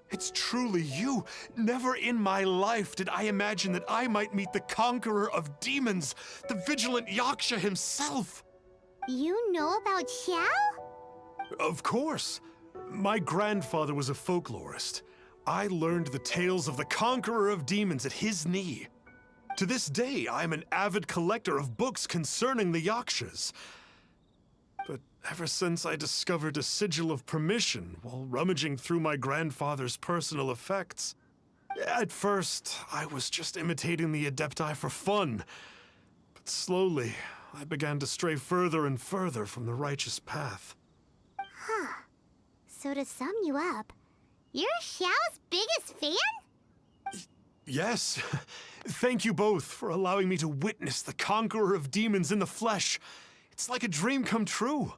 It's truly you. Never in my life did I imagine that I might meet the conqueror of demons, the vigilant Yaksha himself. You know about Xiao? Of course. My grandfather was a folklorist. I learned the tales of the conqueror of demons at his knee. To this day, I am an avid collector of books concerning the Yakshas. But ever since I discovered a sigil of permission while rummaging through my grandfather's personal effects, at first, I was just imitating the Adepti for fun. But slowly, I began to stray further and further from the righteous path. Huh. So to sum you up, you're Xiao's biggest fan? Yes. Thank you both for allowing me to witness the conqueror of demons in the flesh. It's like a dream come true.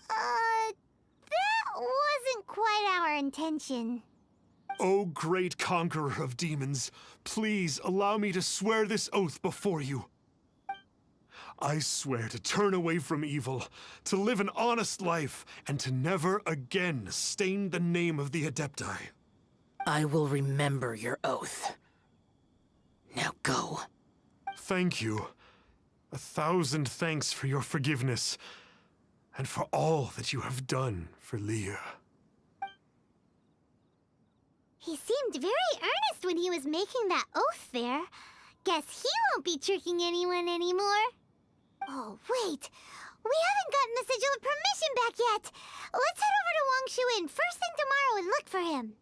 That wasn't quite our intention. Oh, great conqueror of demons, please allow me to swear this oath before you. I swear to turn away from evil, to live an honest life, and to never again stain the name of the Adepti. I will remember your oath. Now go. Thank you. 1,000 thanks for your forgiveness, and for all that you have done for Leah. He seemed very earnest when he was making that oath there. Guess he won't be tricking anyone anymore. Oh, wait. We haven't gotten the sigil of permission back yet. Let's head over to Wangshu Inn first thing tomorrow and look for him.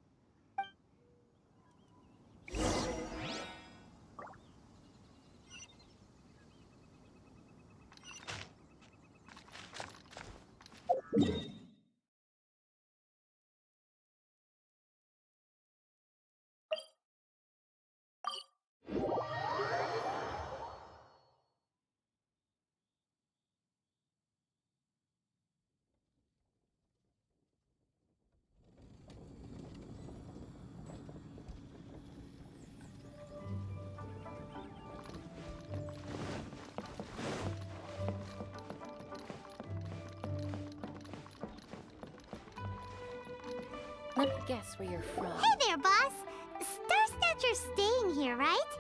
Let me guess where you're from. Hey there, boss. Star Snatcher's staying here, right?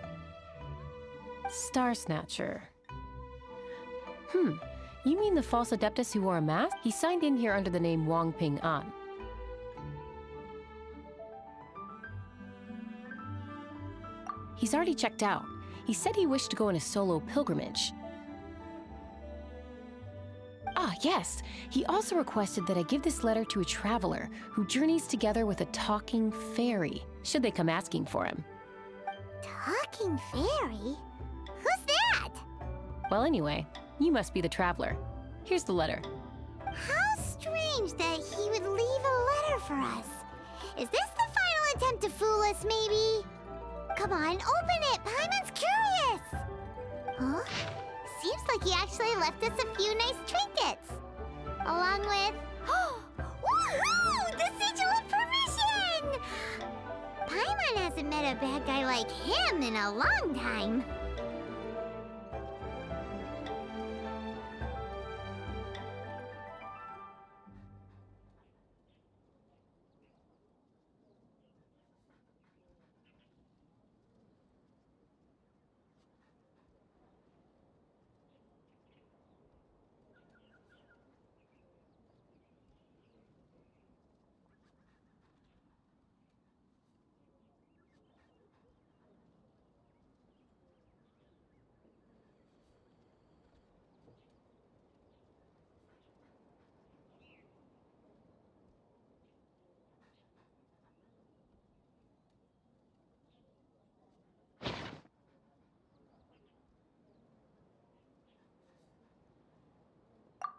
Star Snatcher. You mean the false Adeptus who wore a mask? He signed in here under the name Wang Ping An. He's already checked out. He said he wished to go on a solo pilgrimage. Ah, yes. He also requested that I give this letter to a traveler who journeys together with a talking fairy, should they come asking for him. Talking fairy? Who's that? Well, anyway, you must be the traveler. Here's the letter. How strange that he would leave a letter for us. Is this the final attempt to fool us, maybe? Come on, open it! Paimon's curious! Huh? Seems like he actually left us a few nice trinkets. Along with... Woohoo! The Sigil of Permission! Paimon hasn't met a bad guy like him in a long time.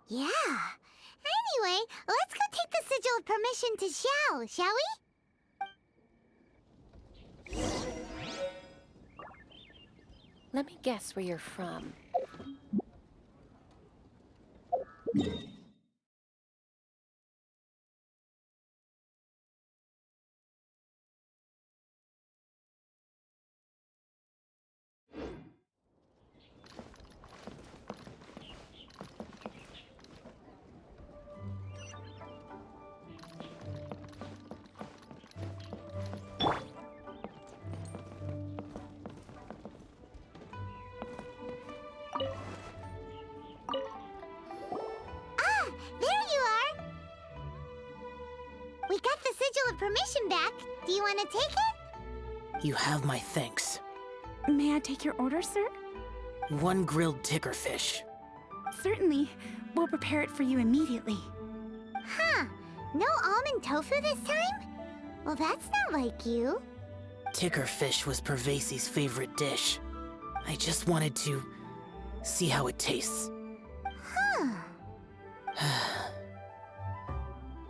Yeah. Anyway, let's go take the Sigil of Permission to Xiao, shall we? Let me guess where you're from. We got the Sigil of Permission back. Do you want to take it? You have my thanks. May I take your order, sir? 1 grilled tickerfish. Certainly. We'll prepare it for you immediately. Huh. No almond tofu this time? Well, that's not like you. Tickerfish was Pervasi's favorite dish. I just wanted to see how it tastes. Huh.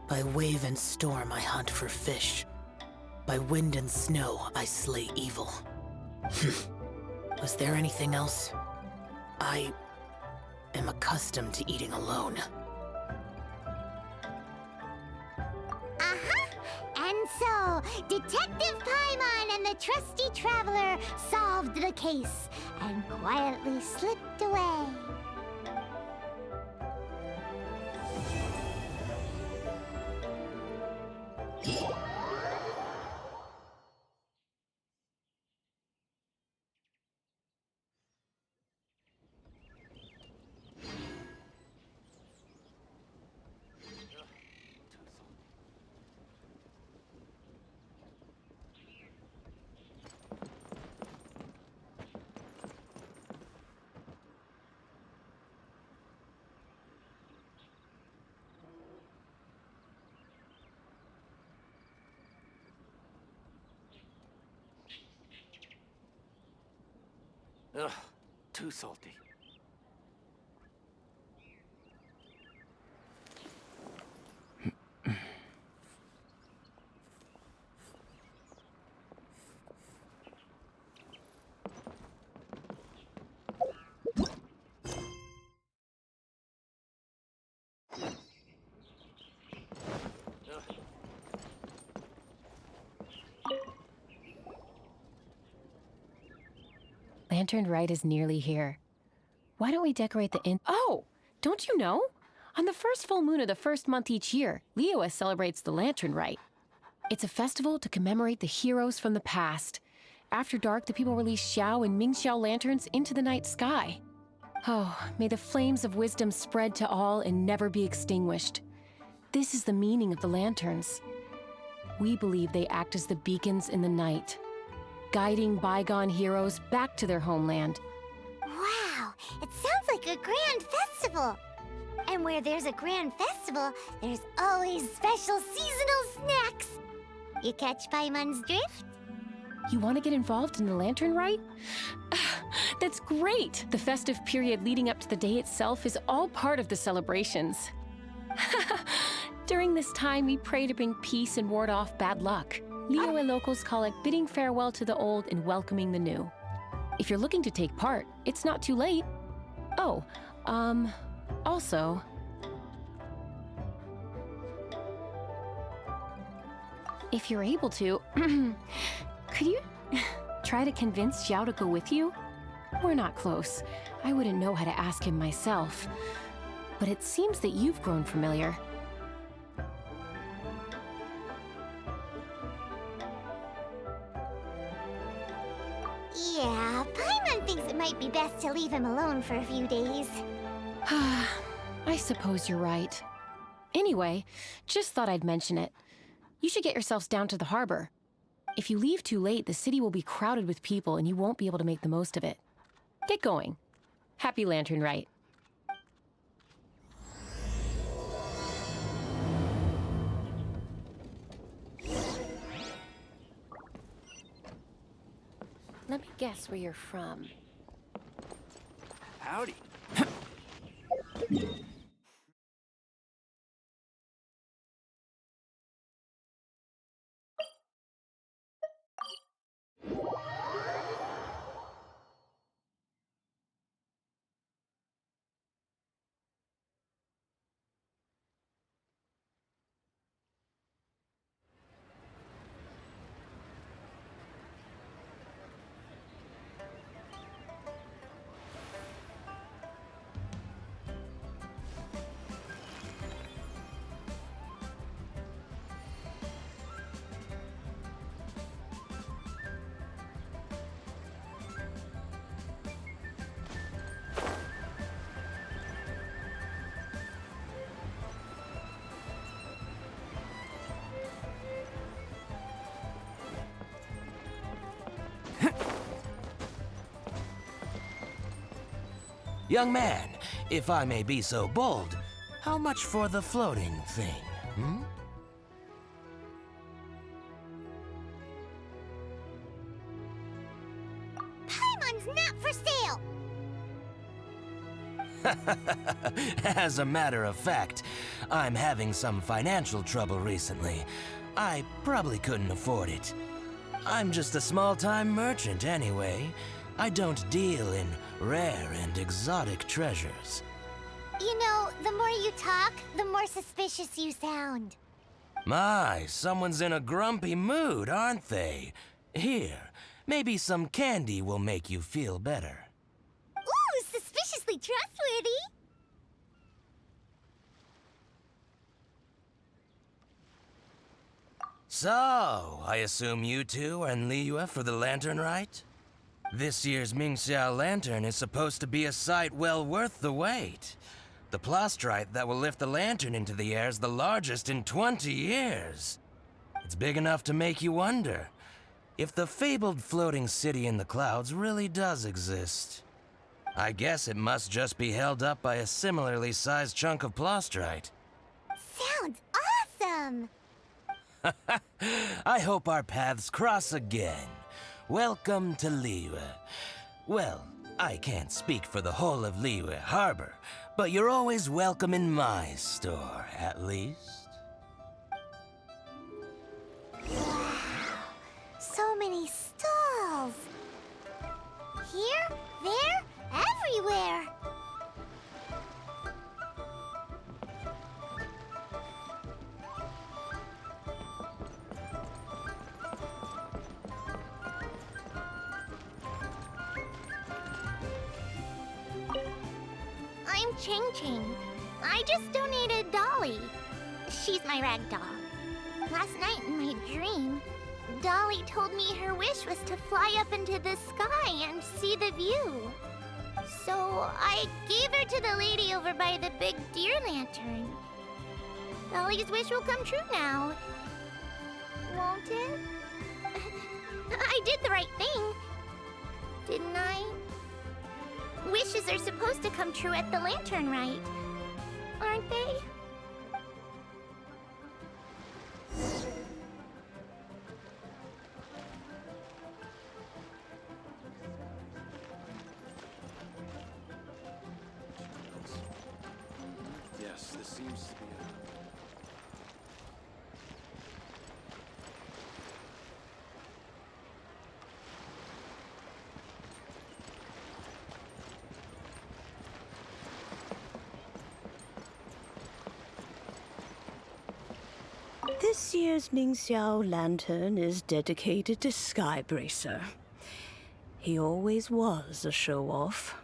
By wave and storm I hunt for fish. By wind and snow I slay evil. Was there anything else? I am accustomed to eating alone. And so, Detective Paimon and the trusty traveler solved the case and quietly slipped away. Ugh, too salty. Lantern Rite is nearly here. Why don't we decorate the Oh! Don't you know? On the first full moon of the first month each year, Liyue celebrates the Lantern Rite. It's a festival to commemorate the heroes from the past. After dark, the people release Xiao and Mingxiao lanterns into the night sky. Oh, may the flames of wisdom spread to all and never be extinguished. This is the meaning of the lanterns. We believe they act as the beacons in the night, guiding bygone heroes back to their homeland. Wow, it sounds like a grand festival. And where there's a grand festival, there's always special seasonal snacks. You catch Paimon's drift? You want to get involved in the lantern rite? That's great! The festive period leading up to the day itself is all part of the celebrations. During this time, we pray to bring peace and ward off bad luck. Liyue locals call it bidding farewell to the old and welcoming the new. If you're looking to take part, it's not too late. Oh, also... if you're able to, could you try to convince Xiao to go with you? We're not close. I wouldn't know how to ask him myself. But it seems that you've grown familiar. Yeah, Paimon thinks it might be best to leave him alone for a few days. I suppose you're right. Anyway, just thought I'd mention it. You should get yourselves down to the harbor. If you leave too late, the city will be crowded with people and you won't be able to make the most of it. Get going. Happy Lantern Rite. Let me guess where you're from. Howdy. Young man, if I may be so bold, how much for the floating thing, hmm? Paimon's not for sale! As a matter of fact, I'm having some financial trouble recently. I probably couldn't afford it. I'm just a small-time merchant anyway. I don't deal in rare and exotic treasures. You know, the more you talk, the more suspicious you sound. My, someone's in a grumpy mood, aren't they? Here, maybe some candy will make you feel better. Ooh, suspiciously trustworthy! So, I assume you two are in Liyue for the lantern rite? This year's Mingxiao lantern is supposed to be a sight well worth the wait. The plastrite that will lift the lantern into the air is the largest in 20 years. It's big enough to make you wonder if the fabled floating city in the clouds really does exist. I guess it must just be held up by a similarly sized chunk of plastrite. Sounds awesome! I hope our paths cross again. Welcome to Liyue. Well, I can't speak for the whole of Liyue Harbor, but you're always welcome in my store, at least. Wow, so many stalls! Here, there, everywhere! I'm Ching Ching. I just donated Dolly. She's my rag doll. Last night in my dream, Dolly told me her wish was to fly up into the sky and see the view. So So I gave her to the lady over by the big deer lantern. Ellie's wish will come true now. Won't it? I did the right thing, didn't I? Wishes are supposed to come true at the lantern rite, aren't they? Yes, this seems to be a... This year's Xiao lantern is dedicated to Skybracer. He always was a show-off.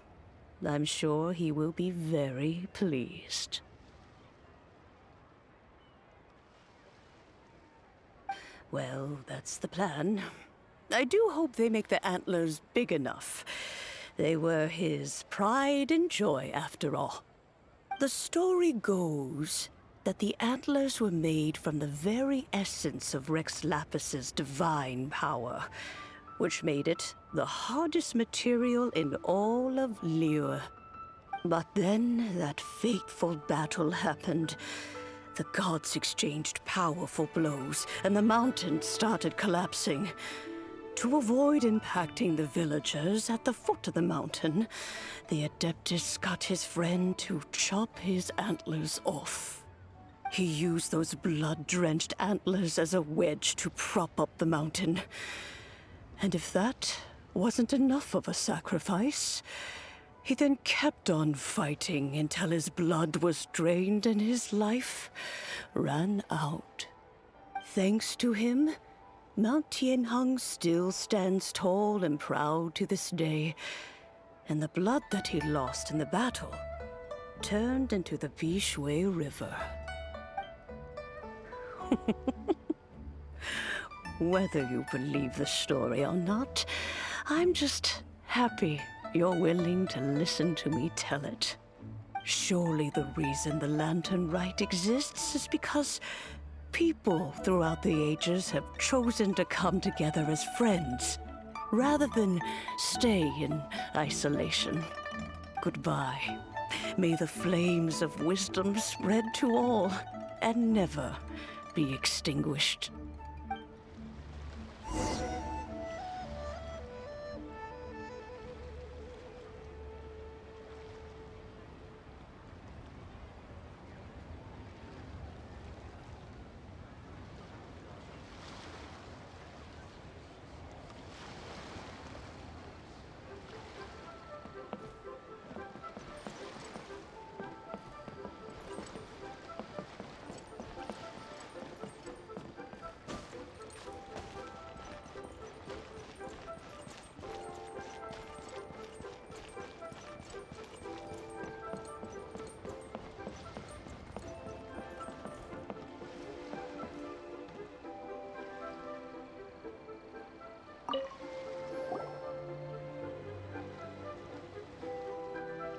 I'm sure he will be very pleased. Well, that's the plan. I do hope they make the antlers big enough. They were his pride and joy, after all. The story goes that the antlers were made from the very essence of Rex Lapis's divine power, which made it the hardest material in all of Liyue. But then that fateful battle happened. The gods exchanged powerful blows, and the mountain started collapsing. To avoid impacting the villagers at the foot of the mountain, the Adeptus got his friend to chop his antlers off. He used those blood-drenched antlers as a wedge to prop up the mountain. And if that wasn't enough of a sacrifice, he then kept on fighting until his blood was drained and his life ran out. Thanks to him, Mount Tianheng still stands tall and proud to this day, and the blood that he lost in the battle turned into the Bishui River. Whether you believe the story or not, I'm just happy you're willing to listen to me tell it. Surely the reason the Lantern Rite exists is because people throughout the ages have chosen to come together as friends, rather than stay in isolation. Goodbye. May the flames of wisdom spread to all, and never be extinguished.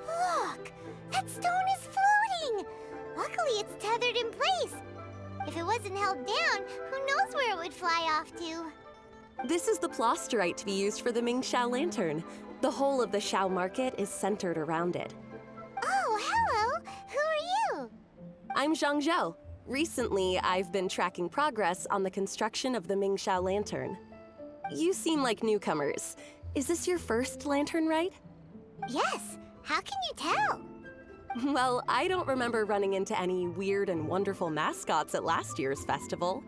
Look! That stone is floating! Luckily it's tethered in place. If it wasn't held down, who knows where it would fly off to? This is the plasterite to be used for the Xiao lantern. The whole of the Xiao market is centered around it. Oh, hello! Who are you? I'm Zhao. Recently, I've been tracking progress on the construction of the Xiao lantern. You seem like newcomers. Is this your first lantern rite? Yes. How can you tell? Well, I don't remember running into any weird and wonderful mascots at last year's festival.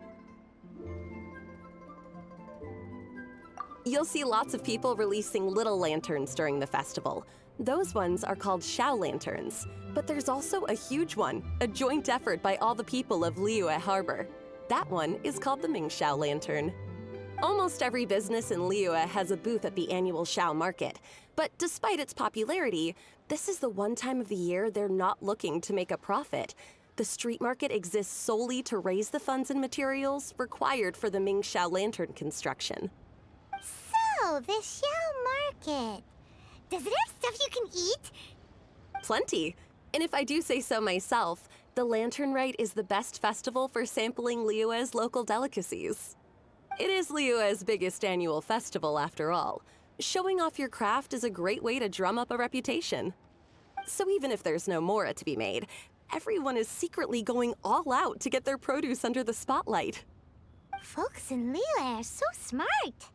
You'll see lots of people releasing little lanterns during the festival. Those ones are called Xiao lanterns. But there's also a huge one, a joint effort by all the people of Liyue Harbor. That one is called the Xiao lantern. Almost every business in Liyue has a booth at the annual Xiao market. But despite its popularity, this is the one time of the year they're not looking to make a profit. The street market exists solely to raise the funds and materials required for the Xiao lantern construction. So, the Xiao market. Does it have stuff you can eat? Plenty. And if I do say so myself, the Lantern Rite is the best festival for sampling Liyue's local delicacies. It is Liyue's biggest annual festival, after all. Showing off your craft is a great way to drum up a reputation. So even if there's no mora to be made, everyone is secretly going all out to get their produce under the spotlight. Folks in Liyue are so smart.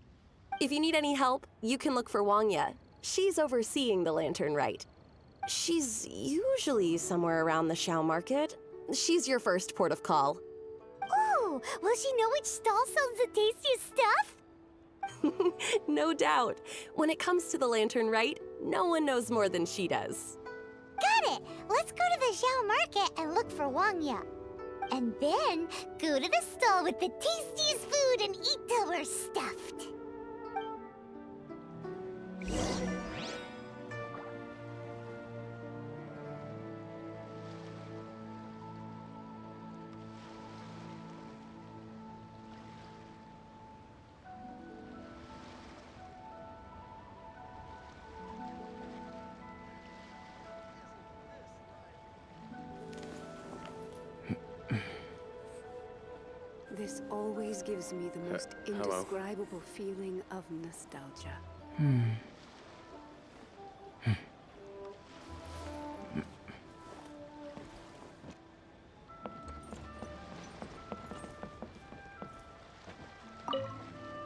If you need any help, you can look for Wangya. She's overseeing the Lantern Rite. She's usually somewhere around the Xiao market. She's your first port of call. Ooh, will she know which stall sells the tastiest stuff? No doubt. When it comes to the Lantern Rite, no one knows more than she does. Got it! Let's go to the Xiao market and look for Wangya. And then go to the stall with the tastiest food and eat till we're stuffed. This always gives me the most hello? indescribable feeling of nostalgia.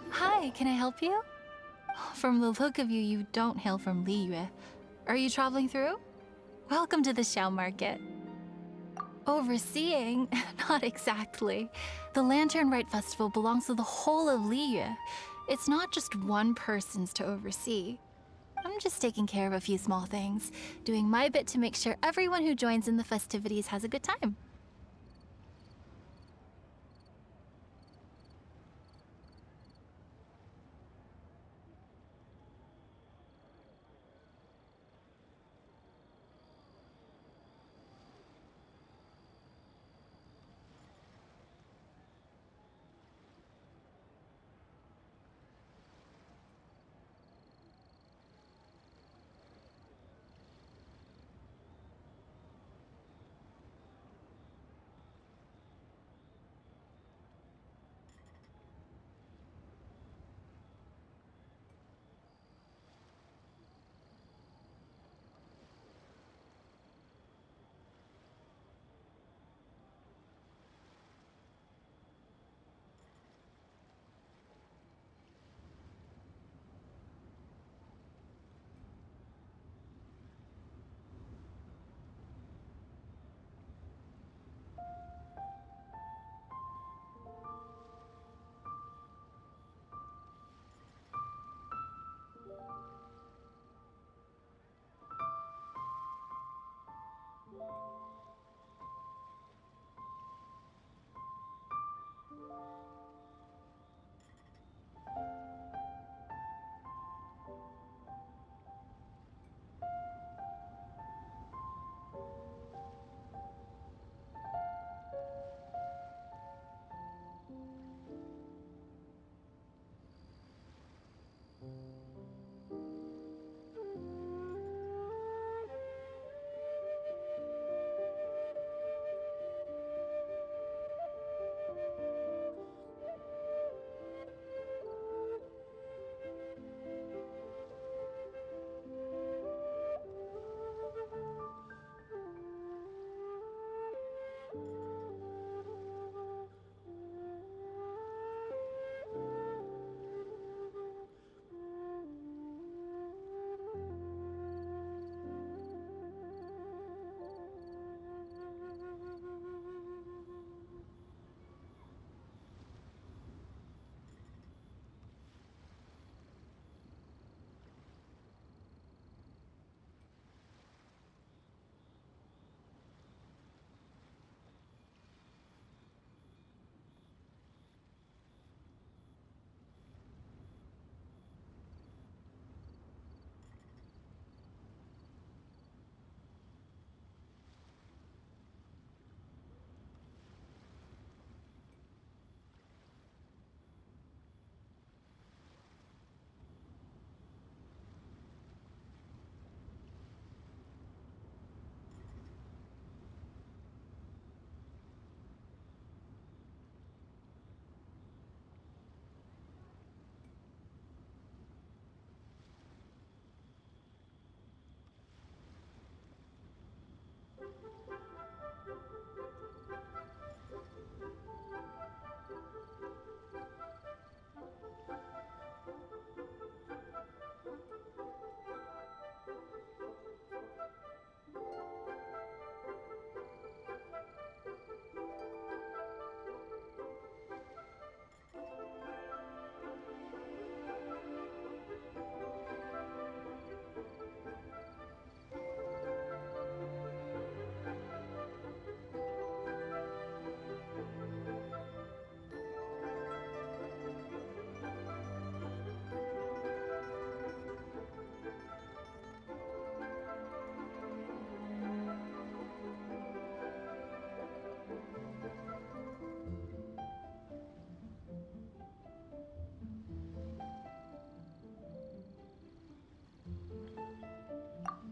Hi, can I help you? From the look of you, you don't hail from Liyue. Are you traveling through? Welcome to the Xiao market. Overseeing? Not exactly. The Lantern Rite Festival belongs to the whole of Liyue. It's not just one person's to oversee. I'm just taking care of a few small things, doing my bit to make sure everyone who joins in the festivities has a good time.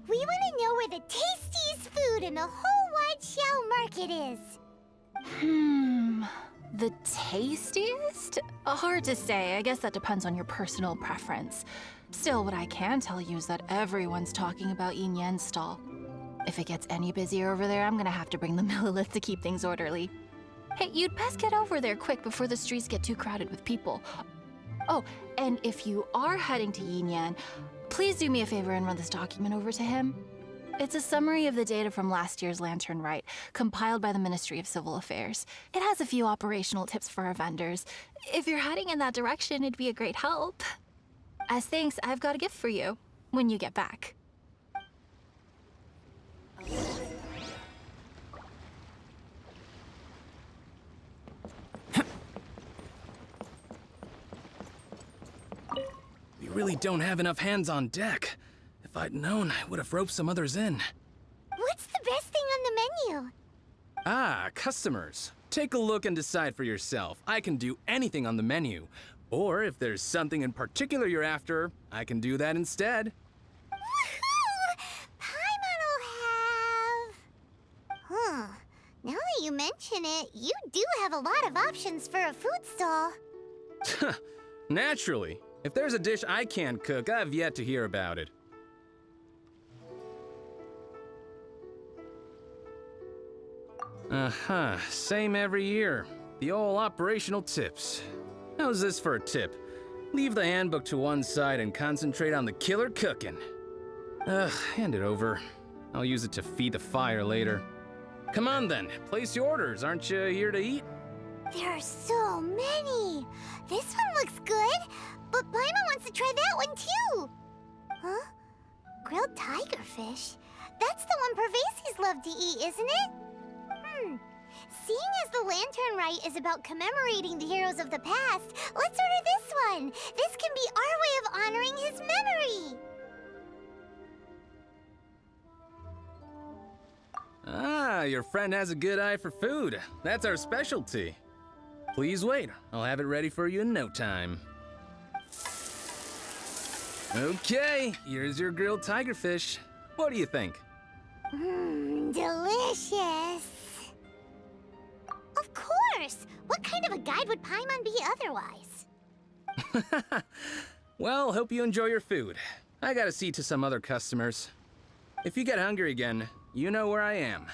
We want to know where the tastiest food in the whole wide Xiao market is. The tastiest? Hard to say. I guess that depends on your personal preference. Still, what I can tell you is that everyone's talking about Yin Yan's stall. If it gets any busier over there, I'm gonna have to bring the Millilith to keep things orderly. Hey, you'd best get over there quick before the streets get too crowded with people. Oh, and if you are heading to Yin Yan, please do me a favor and run this document over to him. It's a summary of the data from last year's Lantern Rite, compiled by the Ministry of Civil Affairs. It has a few operational tips for our vendors. If you're heading in that direction, it'd be a great help. As thanks, I've got a gift for you when you get back. We really don't have enough hands on deck. If I'd known, I would have roped some others in. What's the best thing on the menu? Ah, customers. Take a look and decide for yourself. I can do anything on the menu. Or if there's something in particular you're after, I can do that instead. Woohoo! Paimon will have... Now that you mention it, you do have a lot of options for a food stall. Naturally. If there's a dish I can't cook, I've yet to hear about it. Same every year. The old operational tips. How's this for a tip? Leave the handbook to one side and concentrate on the killer cooking. Hand it over. I'll use it to feed the fire later. Come on then, place your orders. Aren't you here to eat? There are so many. This one looks good, but Paimon wants to try that one too. Huh? Grilled tigerfish? That's the one Pervases love to eat, isn't it? Seeing as the Lantern Rite is about commemorating the heroes of the past, let's order this one. This can be our way of honoring his memory. Ah, your friend has a good eye for food. That's our specialty. Please wait. I'll have it ready for you in no time. Okay, here's your grilled tigerfish. What do you think? Delicious. Of course! What kind of a guide would Paimon be otherwise? Well, hope you enjoy your food. I gotta see to some other customers. If you get hungry again, you know where I am.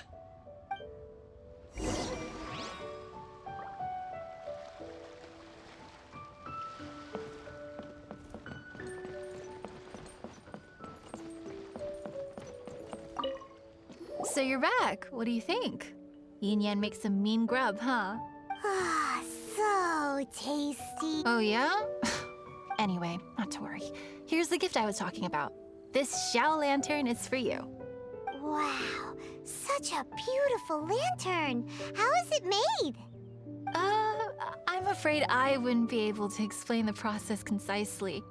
So you're back. What do you think? Yin Yan makes some mean grub, huh? Ah, so tasty. Oh, yeah? Anyway, not to worry. Here's the gift I was talking about. This Xiao lantern is for you. Wow, such a beautiful lantern. How is it made? I'm afraid I wouldn't be able to explain the process concisely.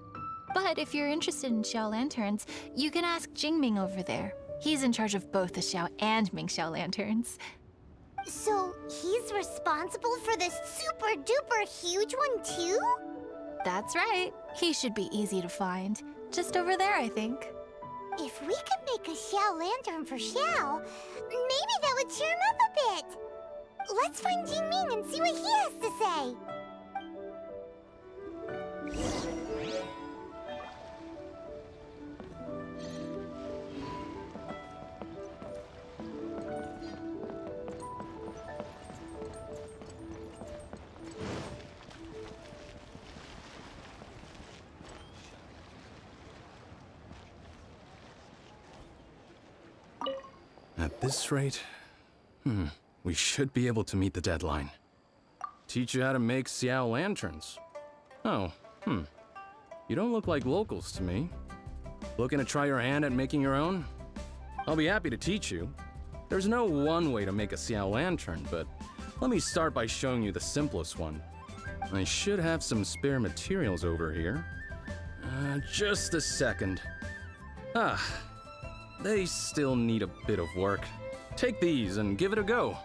But if you're interested in Xiao lanterns, you can ask Jingming over there. He's in charge of both the Xiao and Mingxiao lanterns. So he's responsible for this super duper huge one too? That's right. He should be easy to find. Just over there, I think. If we could make a Xiao lantern for Xiao, maybe that would cheer him up a bit. Let's find Jingming and see what he has to say. At this rate, we should be able to meet the deadline. Teach you how to make Xiao lanterns. Oh, you don't look like locals to me. Looking to try your hand at making your own? I'll be happy to teach you. There's no one way to make a Xiao lantern, but let me start by showing you the simplest one. I should have some spare materials over here. Just a second. They still need a bit of work. Take these and give it a go.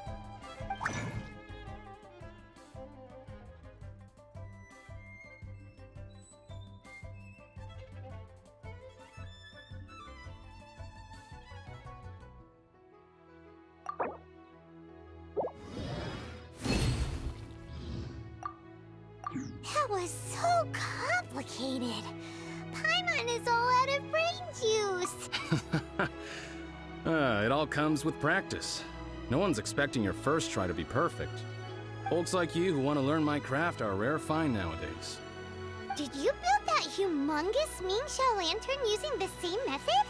was so complicated. Paimon is all out of brain juice. It all comes with practice. No one's expecting your first try to be perfect. Folks like you who want to learn my craft are a rare find nowadays. Did you build that humongous Mingxiao lantern using the same method?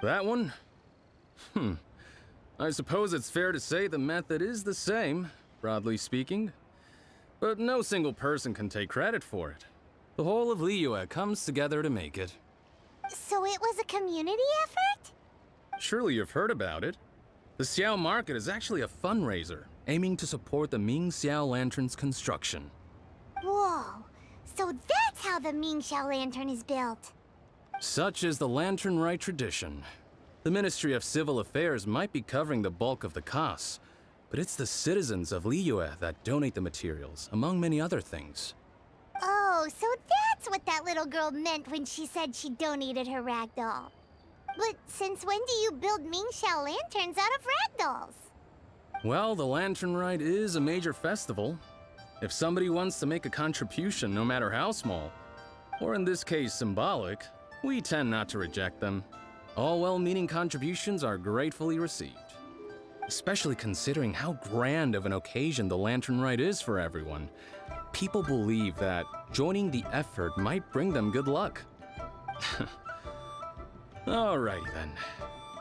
That one? I suppose it's fair to say the method is the same, broadly speaking. But no single person can take credit for it. The whole of Liyue comes together to make it. So it was a community effort? Surely you've heard about it. The Xiao market is actually a fundraiser, aiming to support the Ming Xiao Lantern's construction. Whoa, so that's how the Mingxiao lantern is built. Such is the Lantern Rite tradition. The Ministry of Civil Affairs might be covering the bulk of the costs, but it's the citizens of Liyue that donate the materials, among many other things. Oh, so that's what that little girl meant when she said she donated her ragdoll. But since when do you build Mingxiao lanterns out of ragdolls? Well, the Lantern Rite is a major festival. If somebody wants to make a contribution, no matter how small, or in this case symbolic, we tend not to reject them. All well-meaning contributions are gratefully received. Especially considering how grand of an occasion the Lantern Rite is for everyone. People believe that joining the effort might bring them good luck. Alrighty then.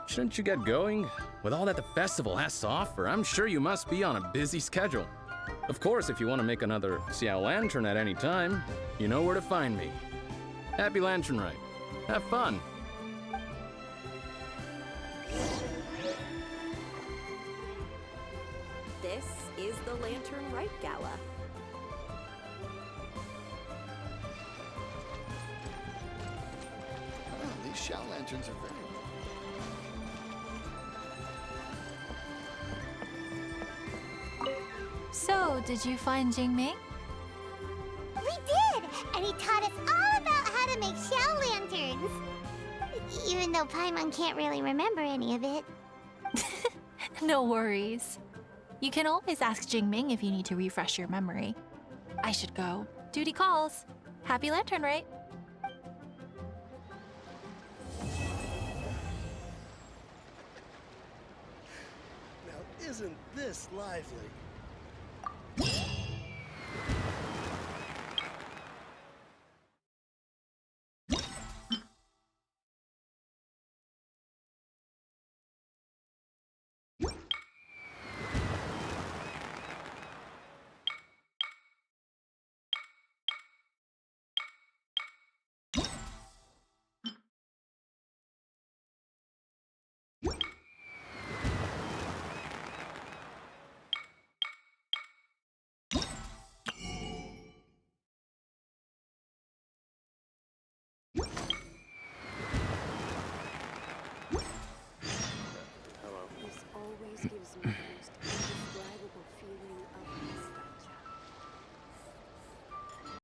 Shouldn't you get going? With all that the festival has to offer, I'm sure you must be on a busy schedule. Of course, if you want to make another Xiao Lantern at any time, you know where to find me. Happy Lantern Rite. Have fun. This is the Lantern Rite Gala. Oh, these Xiao lanterns are very... So, did you find Jingming? We did! And he taught us all about how to make Xiao lanterns. Even though Paimon can't really remember any of it. No worries. You can always ask Jingming if you need to refresh your memory. I should go. Duty calls. Happy Lantern Rite. Now, isn't this lively?